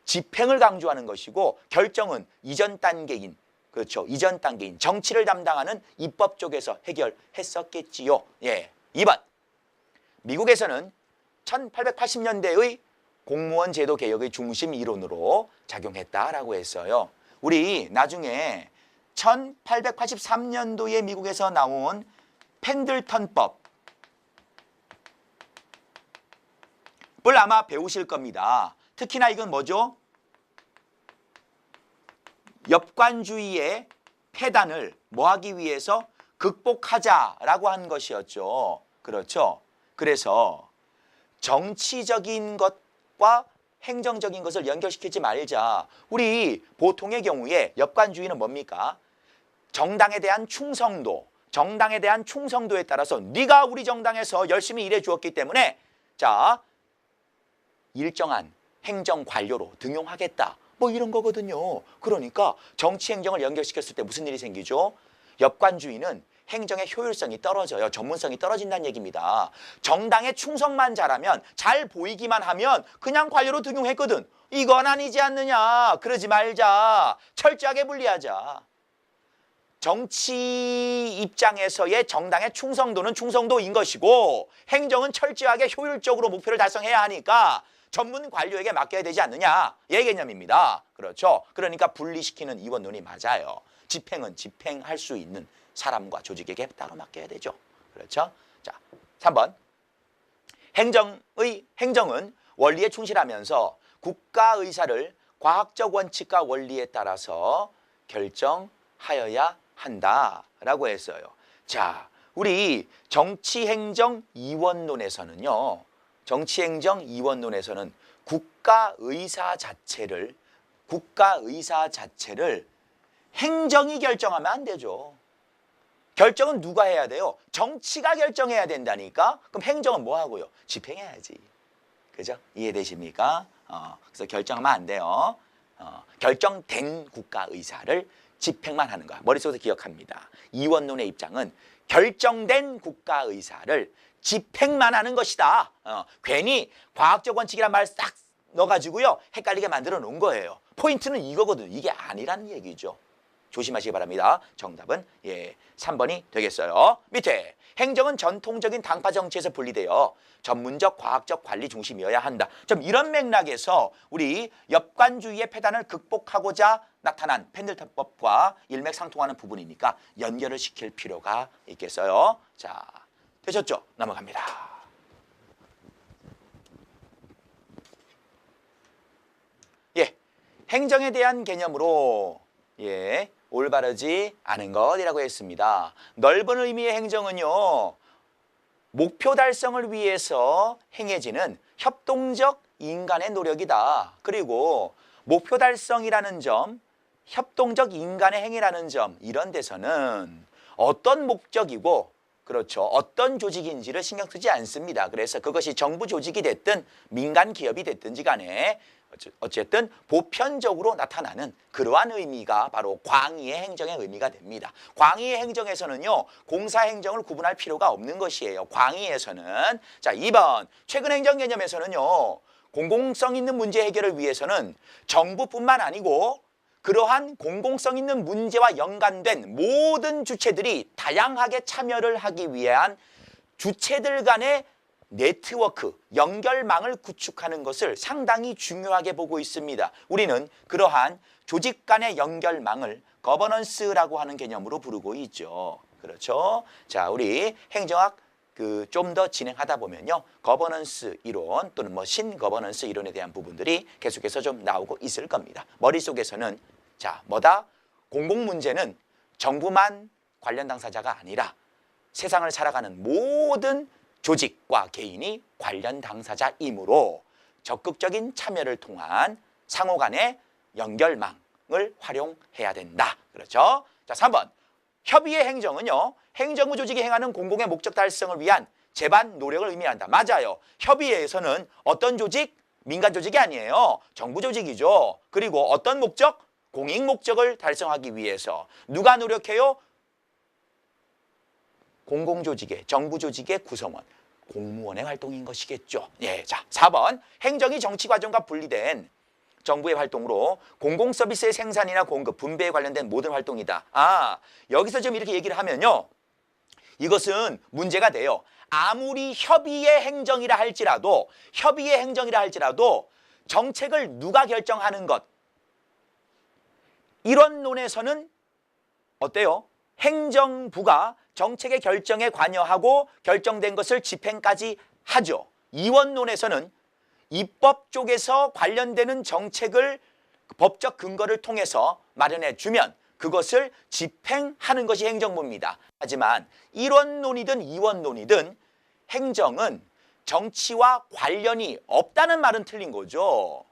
집행을 강조하는 것이고 결정은 이전 단계인, 그렇죠. 이전 단계인 정치를 담당하는 입법 쪽에서 해결했었겠지요. 예. 2번. 미국에서는 1880년대의 공무원 제도 개혁의 중심 이론으로 작용했다라고 했어요. 우리 나중에 1883년도에 미국에서 나온 펜들턴법 을 아마 배우실 겁니다. 특히나 이건 뭐죠? 엽관주의의 폐단을 뭐하기 위해서 극복하자라고 한 것이었죠. 그렇죠? 그래서 정치적인 것과 행정적인 것을 연결시키지 말자. 우리 보통의 경우에 역관주의는 뭡니까? 정당에 대한 충성도, 정당에 대한 충성도에 따라서 네가 우리 정당에서 열심히 일해 주었기 때문에 자, 일정한 행정 관료로 등용하겠다. 뭐 이런 거거든요. 그러니까 정치 행정을 연결시켰을 때 무슨 일이 생기죠? 역관주의는 행정의 효율성이 떨어져요. 전문성이 떨어진다는 얘기입니다. 정당에 충성만 잘하면, 잘 보이기만 하면 그냥 관료로 등용했거든. 이건 아니지 않느냐. 그러지 말자. 철저하게 분리하자. 정치 입장에서의 정당의 충성도는 충성도인 것이고 행정은 철저하게 효율적으로 목표를 달성해야 하니까 전문 관료에게 맡겨야 되지 않느냐. 이 개념입니다. 그렇죠. 그러니까 분리시키는 이원론이 맞아요. 집행은 집행할 수 있는 사람과 조직에게 따로 맡겨야 되죠. 그렇죠? 자, 3번. 행정은 원리에 충실하면서 국가 의사를 과학적 원칙과 원리에 따라서 결정하여야 한다라고 했어요. 자, 우리 정치행정 이원론에서는요. 정치행정 이원론에서는 국가 의사 자체를 행정이 결정하면 안 되죠. 결정은 누가 해야 돼요? 정치가 결정해야 된다니까? 그럼 행정은 뭐 하고요? 집행해야지. 그죠? 이해되십니까? 그래서 결정하면 안 돼요. 결정된 국가 의사를 집행만 하는 거야. 머릿속에서 기억합니다. 이원론의 입장은 결정된 국가 의사를 집행만 하는 것이다. 괜히 과학적 원칙이란 말 싹 넣어가지고요. 헷갈리게 만들어 놓은 거예요. 포인트는 이거거든. 이게 아니라는 얘기죠. 조심하시기 바랍니다. 정답은 3번이 되겠어요. 밑에 행정은 전통적인 당파 정치에서 분리되어 전문적 과학적 관리 중심이어야 한다. 좀 이런 맥락에서 우리 역관주의의 폐단을 극복하고자 나타난 펜들턴법과 일맥상통하는 부분이니까 연결을 시킬 필요가 있겠어요. 자, 되셨죠? 넘어갑니다. 행정에 대한 개념으로 올바르지 않은 것이라고 했습니다. 넓은 의미의 행정은요. 목표 달성을 위해서 행해지는 협동적 인간의 노력이다. 그리고 목표 달성이라는 점, 협동적 인간의 행위라는 점 이런 데서는 어떤 목적이고 그렇죠. 어떤 조직인지를 신경 쓰지 않습니다. 그래서 그것이 정부 조직이 됐든 민간 기업이 됐든지 간에 어쨌든 보편적으로 나타나는 그러한 의미가 바로 광의의 행정의 의미가 됩니다. 광의의 행정에서는요. 공사행정을 구분할 필요가 없는 것이에요. 광의에서는. 자, 2번 최근 행정 개념에서는요. 공공성 있는 문제 해결을 위해서는 정부뿐만 아니고 그러한 공공성 있는 문제와 연관된 모든 주체들이 다양하게 참여를 하기 위한 주체들 간의 네트워크, 연결망을 구축하는 것을 상당히 중요하게 보고 있습니다. 우리는 그러한 조직 간의 연결망을 거버넌스라고 하는 개념으로 부르고 있죠. 그렇죠? 자, 우리 행정학 좀 더 진행하다 보면요. 거버넌스 이론 또는 뭐 신거버넌스 이론에 대한 부분들이 계속해서 좀 나오고 있을 겁니다. 머릿속에서는 자, 뭐다? 공공 문제는 정부만 관련 당사자가 아니라 세상을 살아가는 모든 조직과 개인이 관련 당사자이므로 적극적인 참여를 통한 상호 간의 연결망을 활용해야 된다. 그렇죠? 자, 3번. 협의의 행정은요. 행정부 조직이 행하는 공공의 목적 달성을 위한 제반 노력을 의미한다. 맞아요. 협의회에서는 어떤 조직? 민간 조직이 아니에요. 정부 조직이죠. 그리고 어떤 목적? 공익 목적을 달성하기 위해서 누가 노력해요? 공공조직의, 정부 조직의 구성원, 공무원의 활동인 것이겠죠. 자, 4번. 행정이 정치 과정과 분리된 정부의 활동으로 공공 서비스의 생산이나 공급, 분배에 관련된 모든 활동이다. 여기서 좀 이렇게 얘기를 하면요. 이것은 문제가 돼요. 아무리 협의의 행정이라 할지라도 정책을 누가 결정하는 것. 이런 논에서는 어때요? 행정부가 정책의 결정에 관여하고 결정된 것을 집행까지 하죠. 이원론에서는 입법 쪽에서 관련되는 정책을 법적 근거를 통해서 마련해 주면 그것을 집행하는 것이 행정부입니다. 하지만 일원론이든 이원론이든 행정은 정치와 관련이 없다는 말은 틀린 거죠.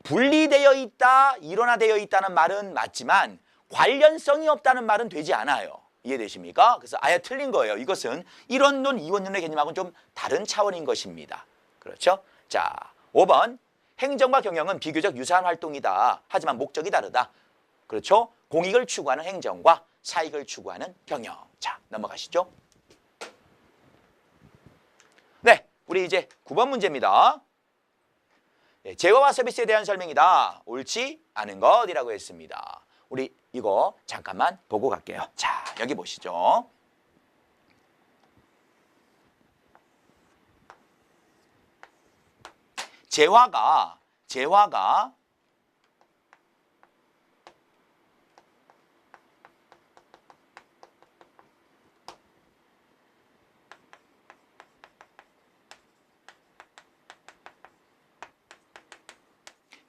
분리되어 있다, 일원화되어 있다는 말은 맞지만 관련성이 없다는 말은 되지 않아요. 이해되십니까? 그래서 아예 틀린 거예요. 이것은 이원론, 이원론의 개념하고는 좀 다른 차원인 것입니다. 그렇죠? 자, 5번. 행정과 경영은 비교적 유사한 활동이다. 하지만 목적이 다르다. 그렇죠? 공익을 추구하는 행정과 사익을 추구하는 경영. 자, 넘어가시죠. 네, 우리 이제 9번 문제입니다. 네, 재화와 서비스에 대한 설명이다. 옳지 않은 것이라고 했습니다. 우리 이거 잠깐만 보고 갈게요. 자, 여기 보시죠. 재화가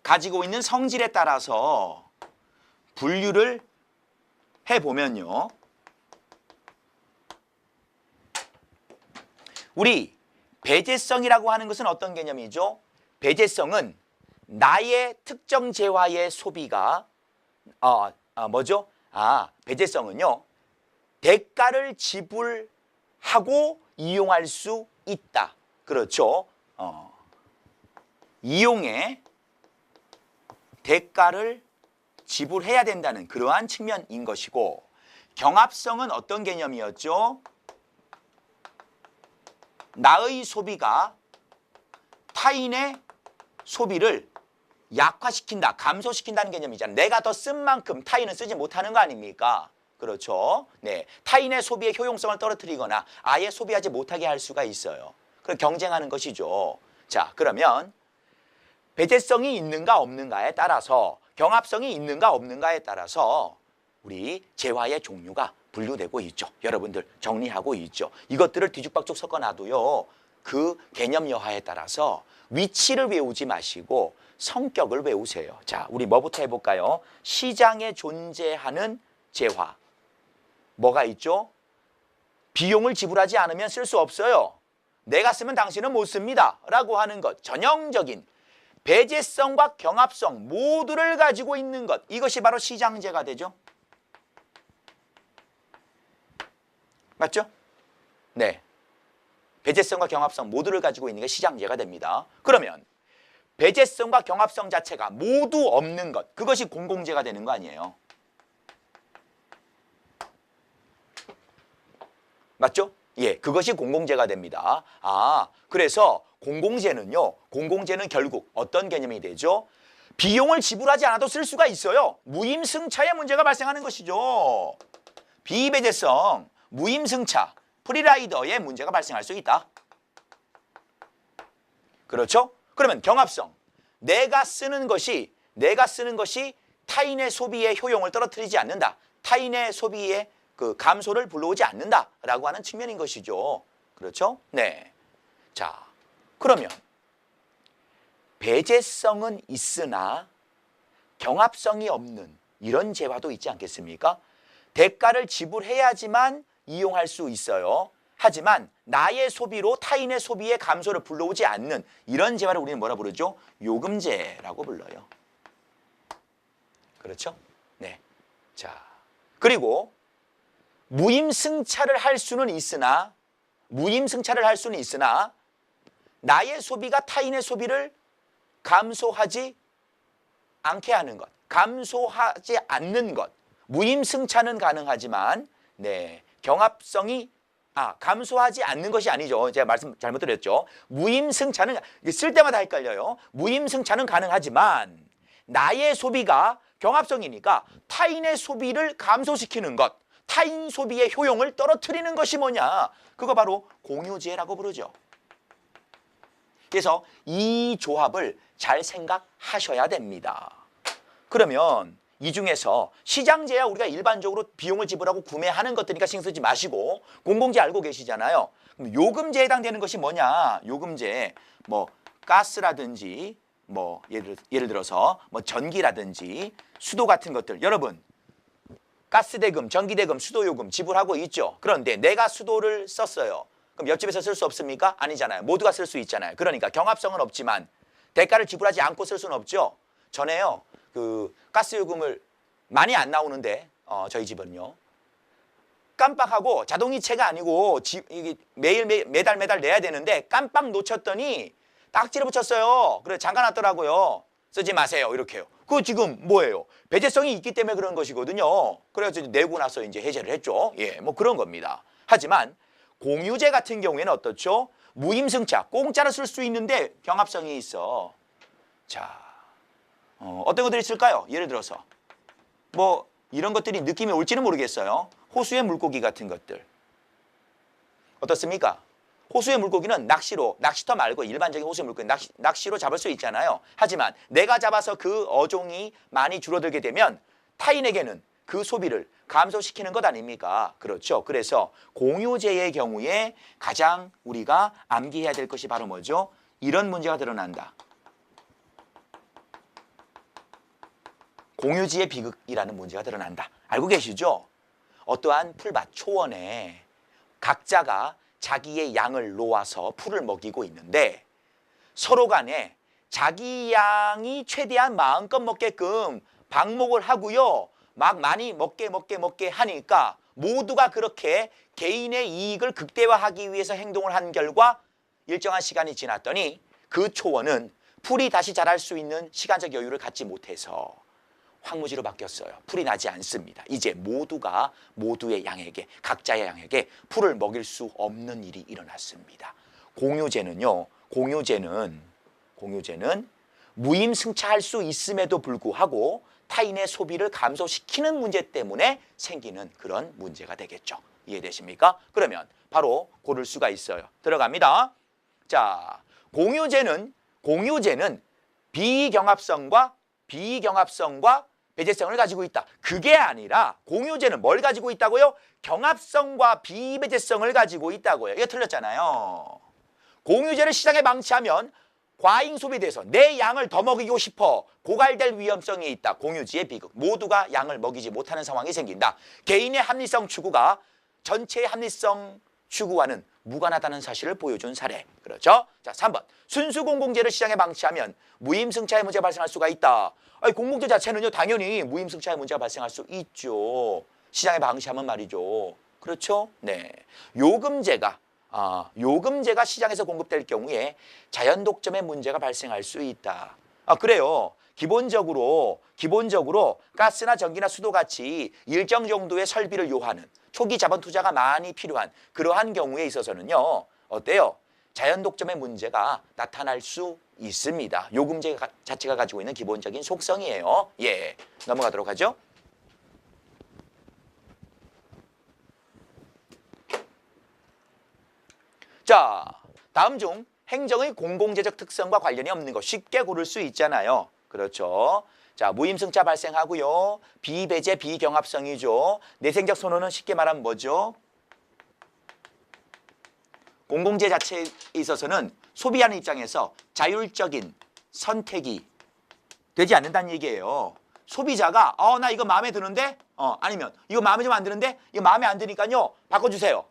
가지고 있는 성질에 따라서 분류를 해보면요. 우리 배제성이라고 하는 것은 어떤 개념이죠? 배제성은 나의 특정 재화의 소비가 뭐죠? 배제성은요. 대가를 지불하고 이용할 수 있다. 그렇죠? 이용에 대가를 지불해야 된다는 그러한 측면인 것이고, 경합성은 어떤 개념이었죠? 나의 소비가 타인의 소비를 약화시킨다, 감소시킨다는 개념이잖아요. 내가 더 쓴 만큼 타인은 쓰지 못하는 거 아닙니까? 그렇죠? 네, 타인의 소비의 효용성을 떨어뜨리거나 아예 소비하지 못하게 할 수가 있어요. 그럼 경쟁하는 것이죠. 자, 그러면 배제성이 있는가 없는가에 따라서, 경합성이 있는가 없는가에 따라서 우리 재화의 종류가 분류되고 있죠. 여러분들 정리하고 있죠. 이것들을 뒤죽박죽 섞어놔도요. 그 개념 여하에 따라서 위치를 외우지 마시고 성격을 외우세요. 자, 우리 뭐부터 해볼까요? 시장에 존재하는 재화. 뭐가 있죠? 비용을 지불하지 않으면 쓸 수 없어요. 내가 쓰면 당신은 못 씁니다. 라고 하는 것. 전형적인 배제성과 경합성 모두를 가지고 있는 것. 이것이 바로 시장재가 되죠. 맞죠? 네. 배제성과 경합성 모두를 가지고 있는 게 시장재가 됩니다. 그러면 배제성과 경합성 자체가 모두 없는 것. 그것이 공공재가 되는 거 아니에요. 맞죠? 예, 그것이 공공재가 됩니다. 그래서 공공재는 결국 어떤 개념이 되죠? 비용을 지불하지 않아도 쓸 수가 있어요. 무임승차의 문제가 발생하는 것이죠. 비배제성, 무임승차, 프리라이더의 문제가 발생할 수 있다. 그렇죠? 그러면 경합성, 내가 쓰는 것이 타인의 소비의 효용을 떨어뜨리지 않는다. 타인의 소비의 그 감소를 불러오지 않는다라고 하는 측면인 것이죠. 그렇죠? 네. 자, 그러면 배제성은 있으나 경합성이 없는 이런 재화도 있지 않겠습니까? 대가를 지불해야지만 이용할 수 있어요. 하지만 나의 소비로 타인의 소비의 감소를 불러오지 않는 이런 재화를 우리는 뭐라 부르죠? 요금제라고 불러요. 그렇죠? 네. 자, 그리고 무임승차를 할 수는 있으나 나의 소비가 타인의 소비를 감소하지 않게 하는 것, 감소하지 않는 것. 무임승차는 가능하지만 경합성이 감소하지 않는 것이 아니죠. 제가 말씀 잘못 드렸죠. 무임승차는 쓸 때마다 헷갈려요. 무임승차는 가능하지만 나의 소비가 경합성이니까 타인의 소비를 감소시키는 것, 타인 소비의 효용을 떨어뜨리는 것이 뭐냐? 그거 바로 공유재라고 부르죠. 그래서 이 조합을 잘 생각하셔야 됩니다. 그러면 이 중에서 시장재야 우리가 일반적으로 비용을 지불하고 구매하는 것들이니까 신경 쓰지 마시고 공공재 알고 계시잖아요. 그럼 요금제에 해당되는 것이 뭐냐? 요금제 뭐 가스라든지 뭐 예를 들어서 뭐 전기라든지 수도 같은 것들. 여러분 가스대금, 전기대금, 수도요금 지불하고 있죠. 그런데 내가 수도를 썼어요. 그럼 옆집에서 쓸 수 없습니까? 아니잖아요. 모두가 쓸 수 있잖아요. 그러니까 경합성은 없지만 대가를 지불하지 않고 쓸 수는 없죠. 전에요. 그 가스요금을 많이 안 나오는데 저희 집은요. 깜빡하고 자동이체가 아니고 이게 매달 내야 되는데 깜빡 놓쳤더니 딱지를 붙였어요. 그래 잠가놨더라고요. 쓰지 마세요. 이렇게요. 그거 지금 뭐예요? 배제성이 있기 때문에 그런 것이거든요. 그래서 내고 나서 이제 해제를 했죠. 예, 뭐 그런 겁니다. 하지만 공유제 같은 경우에는 어떻죠? 무임승차, 공짜로 쓸 수 있는데 경합성이 있어. 자, 어떤 것들이 있을까요? 예를 들어서 뭐 이런 것들이 느낌이 올지는 모르겠어요. 호수의 물고기 같은 것들. 어떻습니까? 호수의 물고기는 낚시터 말고 일반적인 호수의 물고기 낚시로 잡을 수 있잖아요. 하지만 내가 잡아서 그 어종이 많이 줄어들게 되면 타인에게는 그 소비를 감소시키는 것 아닙니까? 그렇죠. 그래서 공유제의 경우에 가장 우리가 암기해야 될 것이 바로 뭐죠? 이런 문제가 드러난다. 공유지의 비극이라는 문제가 드러난다. 알고 계시죠? 어떠한 풀밭 초원에 각자가 자기의 양을 놓아서 풀을 먹이고 있는데 서로 간에 자기 양이 최대한 마음껏 먹게끔 방목을 하고요. 막 많이 먹게 하니까 모두가 그렇게 개인의 이익을 극대화하기 위해서 행동을 한 결과 일정한 시간이 지났더니 그 초원은 풀이 다시 자랄 수 있는 시간적 여유를 갖지 못해서 황무지로 바뀌었어요. 풀이 나지 않습니다. 이제 모두가 모두의 양에게 각자의 양에게 풀을 먹일 수 없는 일이 일어났습니다. 공유제는요. 공유제는 무임승차할 수 있음에도 불구하고 타인의 소비를 감소시키는 문제 때문에 생기는 그런 문제가 되겠죠. 이해되십니까? 그러면 바로 고를 수가 있어요. 들어갑니다. 자, 공유제는 비경합성과 배제성을 가지고 있다. 그게 아니라 공유제는 뭘 가지고 있다고요? 경합성과 비배제성을 가지고 있다고요. 이거 틀렸잖아요. 공유제를 시장에 방치하면 과잉 소비돼서 내 양을 더 먹이고 싶어 고갈될 위험성이 있다. 공유지의 비극. 모두가 양을 먹이지 못하는 상황이 생긴다. 개인의 합리성 추구가 전체의 합리성 추구와는 무관하다는 사실을 보여준 사례. 그렇죠? 자, 3번. 순수 공공재를 시장에 방치하면 무임승차의 문제가 발생할 수가 있다. 아니, 공공재 자체는요, 당연히 무임승차의 문제가 발생할 수 있죠. 시장에 방치하면 말이죠. 그렇죠? 네. 요금제가 시장에서 공급될 경우에 자연 독점의 문제가 발생할 수 있다. 그래요. 기본적으로 가스나 전기나 수도 같이 일정 정도의 설비를 요하는 초기 자본 투자가 많이 필요한 그러한 경우에 있어서는요. 어때요? 자연 독점의 문제가 나타날 수 있습니다. 요금제 자체가 가지고 있는 기본적인 속성이에요. 예, 넘어가도록 하죠. 자, 다음 중 행정의 공공재적 특성과 관련이 없는 것 쉽게 고를 수 있잖아요. 그렇죠. 자, 무임승차 발생하고요. 비배제, 비경합성이죠. 내생적 선호는 쉽게 말하면 뭐죠? 공공재 자체에 있어서는 소비하는 입장에서 자율적인 선택이 되지 않는다는 얘기예요. 소비자가 나 이거 마음에 드는데? 아니면 이거 마음에 좀 안 드는데? 이거 마음에 안 드니까요. 바꿔주세요.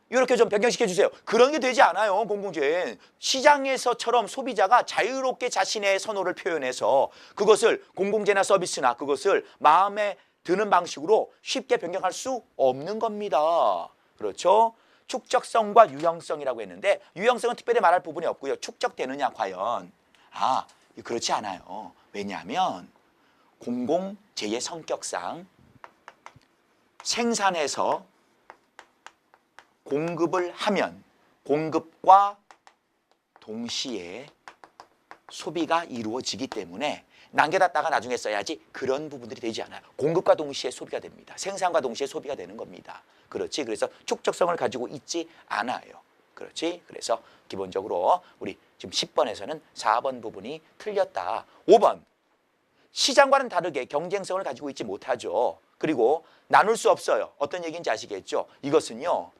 이렇게 좀 변경시켜주세요. 그런 게 되지 않아요. 공공재는. 시장에서처럼 소비자가 자유롭게 자신의 선호를 표현해서 그것을 공공재나 서비스나 그것을 마음에 드는 방식으로 쉽게 변경할 수 없는 겁니다. 그렇죠? 축적성과 유형성이라고 했는데 유형성은 특별히 말할 부분이 없고요. 축적되느냐 과연. 그렇지 않아요. 왜냐하면 공공재의 성격상 생산해서 공급을 하면 공급과 동시에 소비가 이루어지기 때문에 남겨놨다가 나중에 써야지 그런 부분들이 되지 않아요. 공급과 동시에 소비가 됩니다. 생산과 동시에 소비가 되는 겁니다. 그렇지? 그래서 축적성을 가지고 있지 않아요. 그렇지? 그래서 기본적으로 우리 지금 10번에서는 4번 부분이 틀렸다. 5번. 시장과는 다르게 경쟁성을 가지고 있지 못하죠. 그리고 나눌 수 없어요. 어떤 얘기인지 아시겠죠? 이것은요.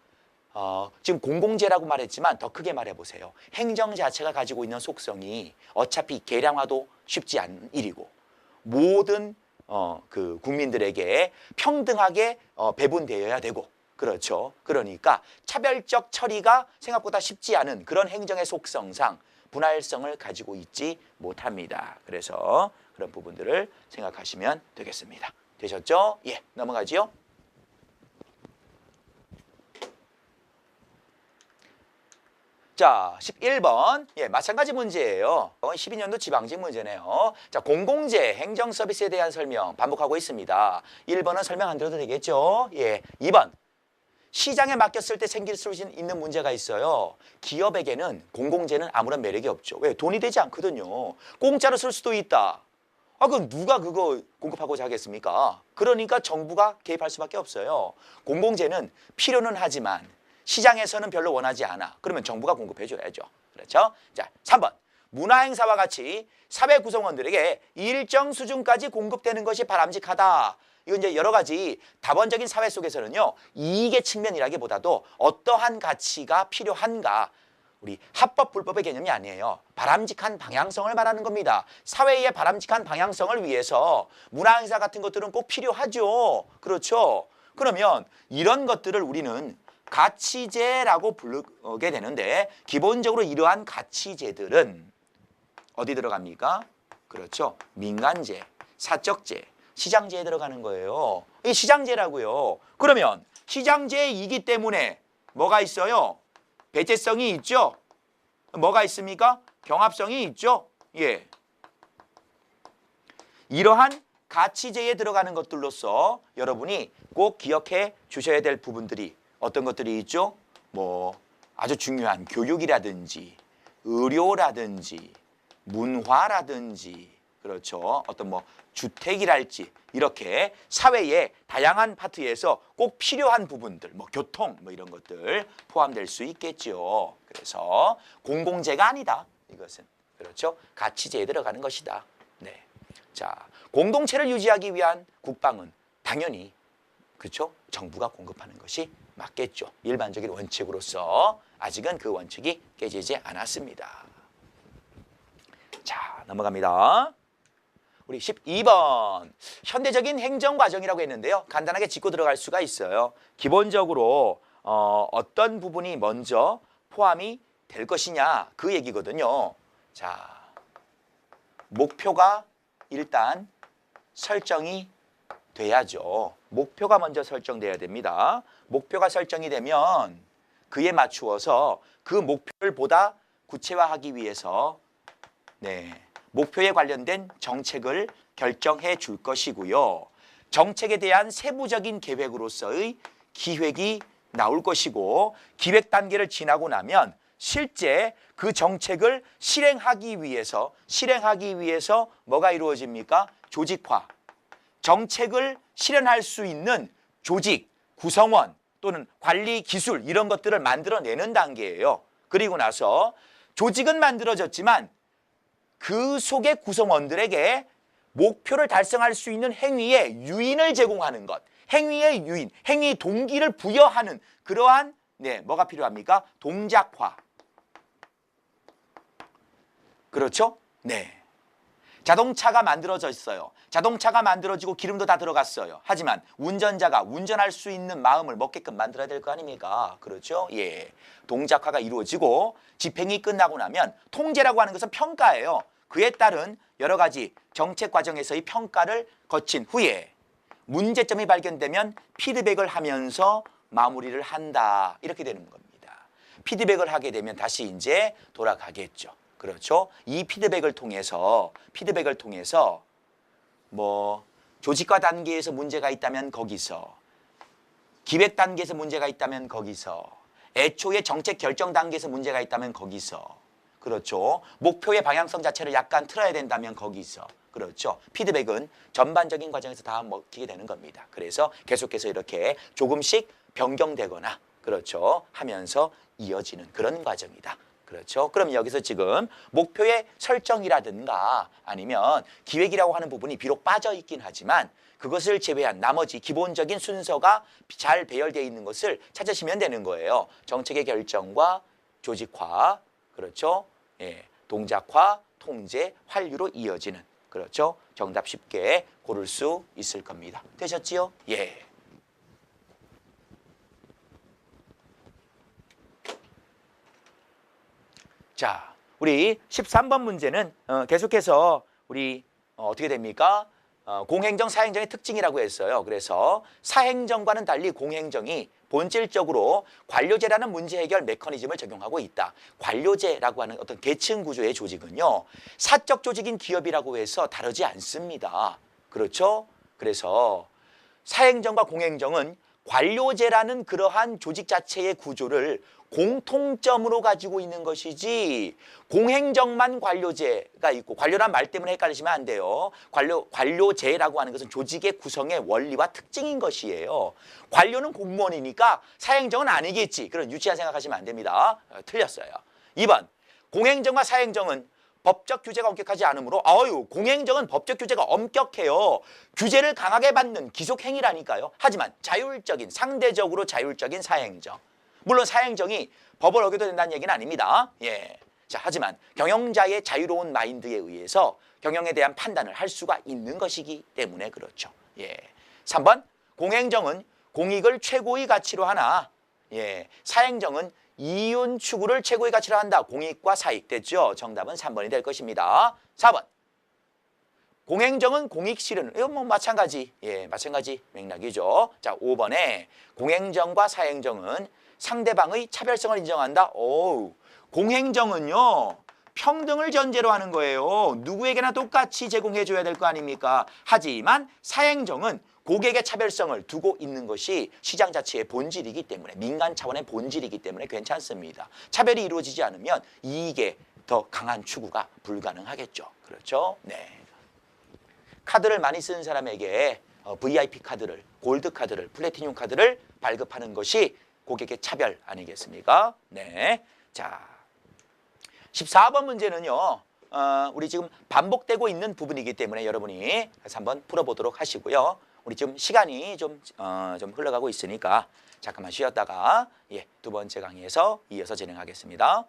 지금 공공재라고 말했지만 더 크게 말해보세요. 행정 자체가 가지고 있는 속성이 어차피 계량화도 쉽지 않은 일이고 모든 그 국민들에게 평등하게 배분되어야 되고 그렇죠. 그러니까 차별적 처리가 생각보다 쉽지 않은 그런 행정의 속성상 분할성을 가지고 있지 못합니다. 그래서 그런 부분들을 생각하시면 되겠습니다. 되셨죠? 예, 넘어가지요. 자, 11번. 예, 마찬가지 문제예요. 12년도 지방직 문제네요. 자, 공공재 행정 서비스에 대한 설명 반복하고 있습니다. 1번은 설명 안 드려도 되겠죠? 예. 2번. 시장에 맡겼을 때 생길 수 있는 문제가 있어요. 기업에게는 공공재는 아무런 매력이 없죠. 왜? 돈이 되지 않거든요. 공짜로 쓸 수도 있다. 아, 그럼 누가 그거 공급하고자 하겠습니까? 그러니까 정부가 개입할 수밖에 없어요. 공공재는 필요는 하지만 시장에서는 별로 원하지 않아. 그러면 정부가 공급해줘야죠. 그렇죠? 자, 3번. 문화행사와 같이 사회 구성원들에게 일정 수준까지 공급되는 것이 바람직하다. 이건 이제 여러 가지 다원적인 사회 속에서는요, 이익의 측면이라기보다도 어떠한 가치가 필요한가. 우리 합법, 불법의 개념이 아니에요. 바람직한 방향성을 말하는 겁니다. 사회의 바람직한 방향성을 위해서 문화행사 같은 것들은 꼭 필요하죠. 그렇죠? 그러면 이런 것들을 우리는 가치제라고 부르게 되는데 기본적으로 이러한 가치제들은 어디 들어갑니까? 그렇죠. 민간제, 사적제, 시장제에 들어가는 거예요. 이 시장제라고요. 그러면 시장제이기 때문에 뭐가 있어요? 배제성이 있죠? 뭐가 있습니까? 경합성이 있죠? 예. 이러한 가치제에 들어가는 것들로서 여러분이 꼭 기억해 주셔야 될 부분들이 어떤 것들이 있죠? 뭐 아주 중요한 교육이라든지 의료라든지 문화라든지 그렇죠. 어떤 뭐 주택이랄지 이렇게 사회의 다양한 파트에서 꼭 필요한 부분들, 뭐 교통 뭐 이런 것들 포함될 수 있겠죠. 그래서 공공재가 아니다. 이것은 그렇죠. 가치제에 들어가는 것이다. 네. 자, 공동체를 유지하기 위한 국방은 당연히 그렇죠. 정부가 공급하는 것이 맞겠죠. 일반적인 원칙으로서 아직은 그 원칙이 깨지지 않았습니다. 자, 넘어갑니다. 우리 12번. 현대적인 행정과정이라고 했는데요. 간단하게 짚고 들어갈 수가 있어요. 기본적으로 어떤 부분이 먼저 포함이 될 것이냐 그 얘기거든요. 자, 목표가 일단 설정이 돼야죠. 목표가 먼저 설정돼야 됩니다. 목표가 설정이 되면 그에 맞추어서 그 목표를 보다 구체화하기 위해서 목표에 관련된 정책을 결정해 줄 것이고요. 정책에 대한 세부적인 계획으로서의 기획이 나올 것이고 기획 단계를 지나고 나면 실제 그 정책을 실행하기 위해서 뭐가 이루어집니까? 조직화. 정책을 실현할 수 있는 조직, 구성원 또는 관리 기술 이런 것들을 만들어내는 단계예요. 그리고 나서 조직은 만들어졌지만 그 속의 구성원들에게 목표를 달성할 수 있는 행위의 유인을 제공하는 것. 행위의 유인, 행위 동기를 부여하는 그러한 뭐가 필요합니까? 동작화. 그렇죠? 네. 자동차가 만들어져 있어요. 자동차가 만들어지고 기름도 다 들어갔어요. 하지만 운전자가 운전할 수 있는 마음을 먹게끔 만들어야 될 거 아닙니까? 그렇죠? 예. 동작화가 이루어지고 집행이 끝나고 나면 통제라고 하는 것은 평가예요. 그에 따른 여러 가지 정책 과정에서의 평가를 거친 후에 문제점이 발견되면 피드백을 하면서 마무리를 한다. 이렇게 되는 겁니다. 피드백을 하게 되면 다시 이제 돌아가겠죠. 그렇죠? 이 피드백을 통해서 뭐 조직화 단계에서 문제가 있다면 거기서, 기획 단계에서 문제가 있다면 거기서, 애초에 정책 결정 단계에서 문제가 있다면 거기서, 그렇죠? 목표의 방향성 자체를 약간 틀어야 된다면 거기서, 그렇죠? 피드백은 전반적인 과정에서 다 먹히게 되는 겁니다. 그래서 계속해서 이렇게 조금씩 변경되거나 그렇죠? 하면서 이어지는 그런 과정이다. 그렇죠? 그럼 여기서 지금 목표의 설정이라든가 아니면 기획이라고 하는 부분이 비록 빠져 있긴 하지만 그것을 제외한 나머지 기본적인 순서가 잘 배열되어 있는 것을 찾으시면 되는 거예요. 정책의 결정과 조직화, 그렇죠? 예, 동작화, 통제, 환류로 이어지는, 그렇죠? 정답 쉽게 고를 수 있을 겁니다. 되셨지요? 예. 자, 우리 13번 문제는 계속해서 우리 어떻게 됩니까? 공행정, 사행정의 특징이라고 했어요. 그래서 사행정과는 달리 공행정이 본질적으로 관료제라는 문제 해결 메커니즘을 적용하고 있다. 관료제라고 하는 어떤 계층 구조의 조직은요, 사적 조직인 기업이라고 해서 다르지 않습니다. 그렇죠? 그래서 사행정과 공행정은 관료제라는 그러한 조직 자체의 구조를 공통점으로 가지고 있는 것이지, 공행정만 관료제가 있고, 관료란 말 때문에 헷갈리시면 안 돼요. 관료제라고 하는 것은 조직의 구성의 원리와 특징인 것이에요. 관료는 공무원이니까 사행정은 아니겠지, 그런 유치한 생각하시면 안 됩니다. 틀렸어요. 2번, 공행정과 사행정은 법적 규제가 엄격하지 않으므로, 공행정은 법적 규제가 엄격해요. 규제를 강하게 받는 기속행위라니까요. 하지만 자율적인, 상대적으로 자율적인 사행정. 물론 사행정이 법을 어겨도 된다는 얘기는 아닙니다. 예. 자, 하지만 경영자의 자유로운 마인드에 의해서 경영에 대한 판단을 할 수가 있는 것이기 때문에 그렇죠. 예. 3번, 공행정은 공익을 최고의 가치로 하나, 예, 사행정은 이윤 추구를 최고의 가치로 한다. 공익과 사익 됐죠? 정답은 3번이 될 것입니다. 4번, 공행정은 공익 실현. 이건 뭐 마찬가지. 예, 마찬가지 맥락이죠. 자, 5번에 공행정과 사행정은 상대방의 차별성을 인정한다. 공행정은요, 평등을 전제로 하는 거예요. 누구에게나 똑같이 제공해줘야 될 거 아닙니까? 하지만 사행정은 고객의 차별성을 두고 있는 것이 시장 자체의 본질이기 때문에, 민간 차원의 본질이기 때문에 괜찮습니다. 차별이 이루어지지 않으면 이익에 더 강한 추구가 불가능하겠죠. 그렇죠? 네. 카드를 많이 쓰는 사람에게 VIP 카드를, 골드 카드를, 플래티늄 카드를 발급하는 것이 고객의 차별 아니겠습니까? 네. 자, 14번 문제는요, 우리 지금 반복되고 있는 부분이기 때문에 여러분이 다시 한번 풀어보도록 하시고요. 우리 지금 시간이 좀 흘러가고 있으니까 잠깐만 쉬었다가 두 번째 강의에서 이어서 진행하겠습니다.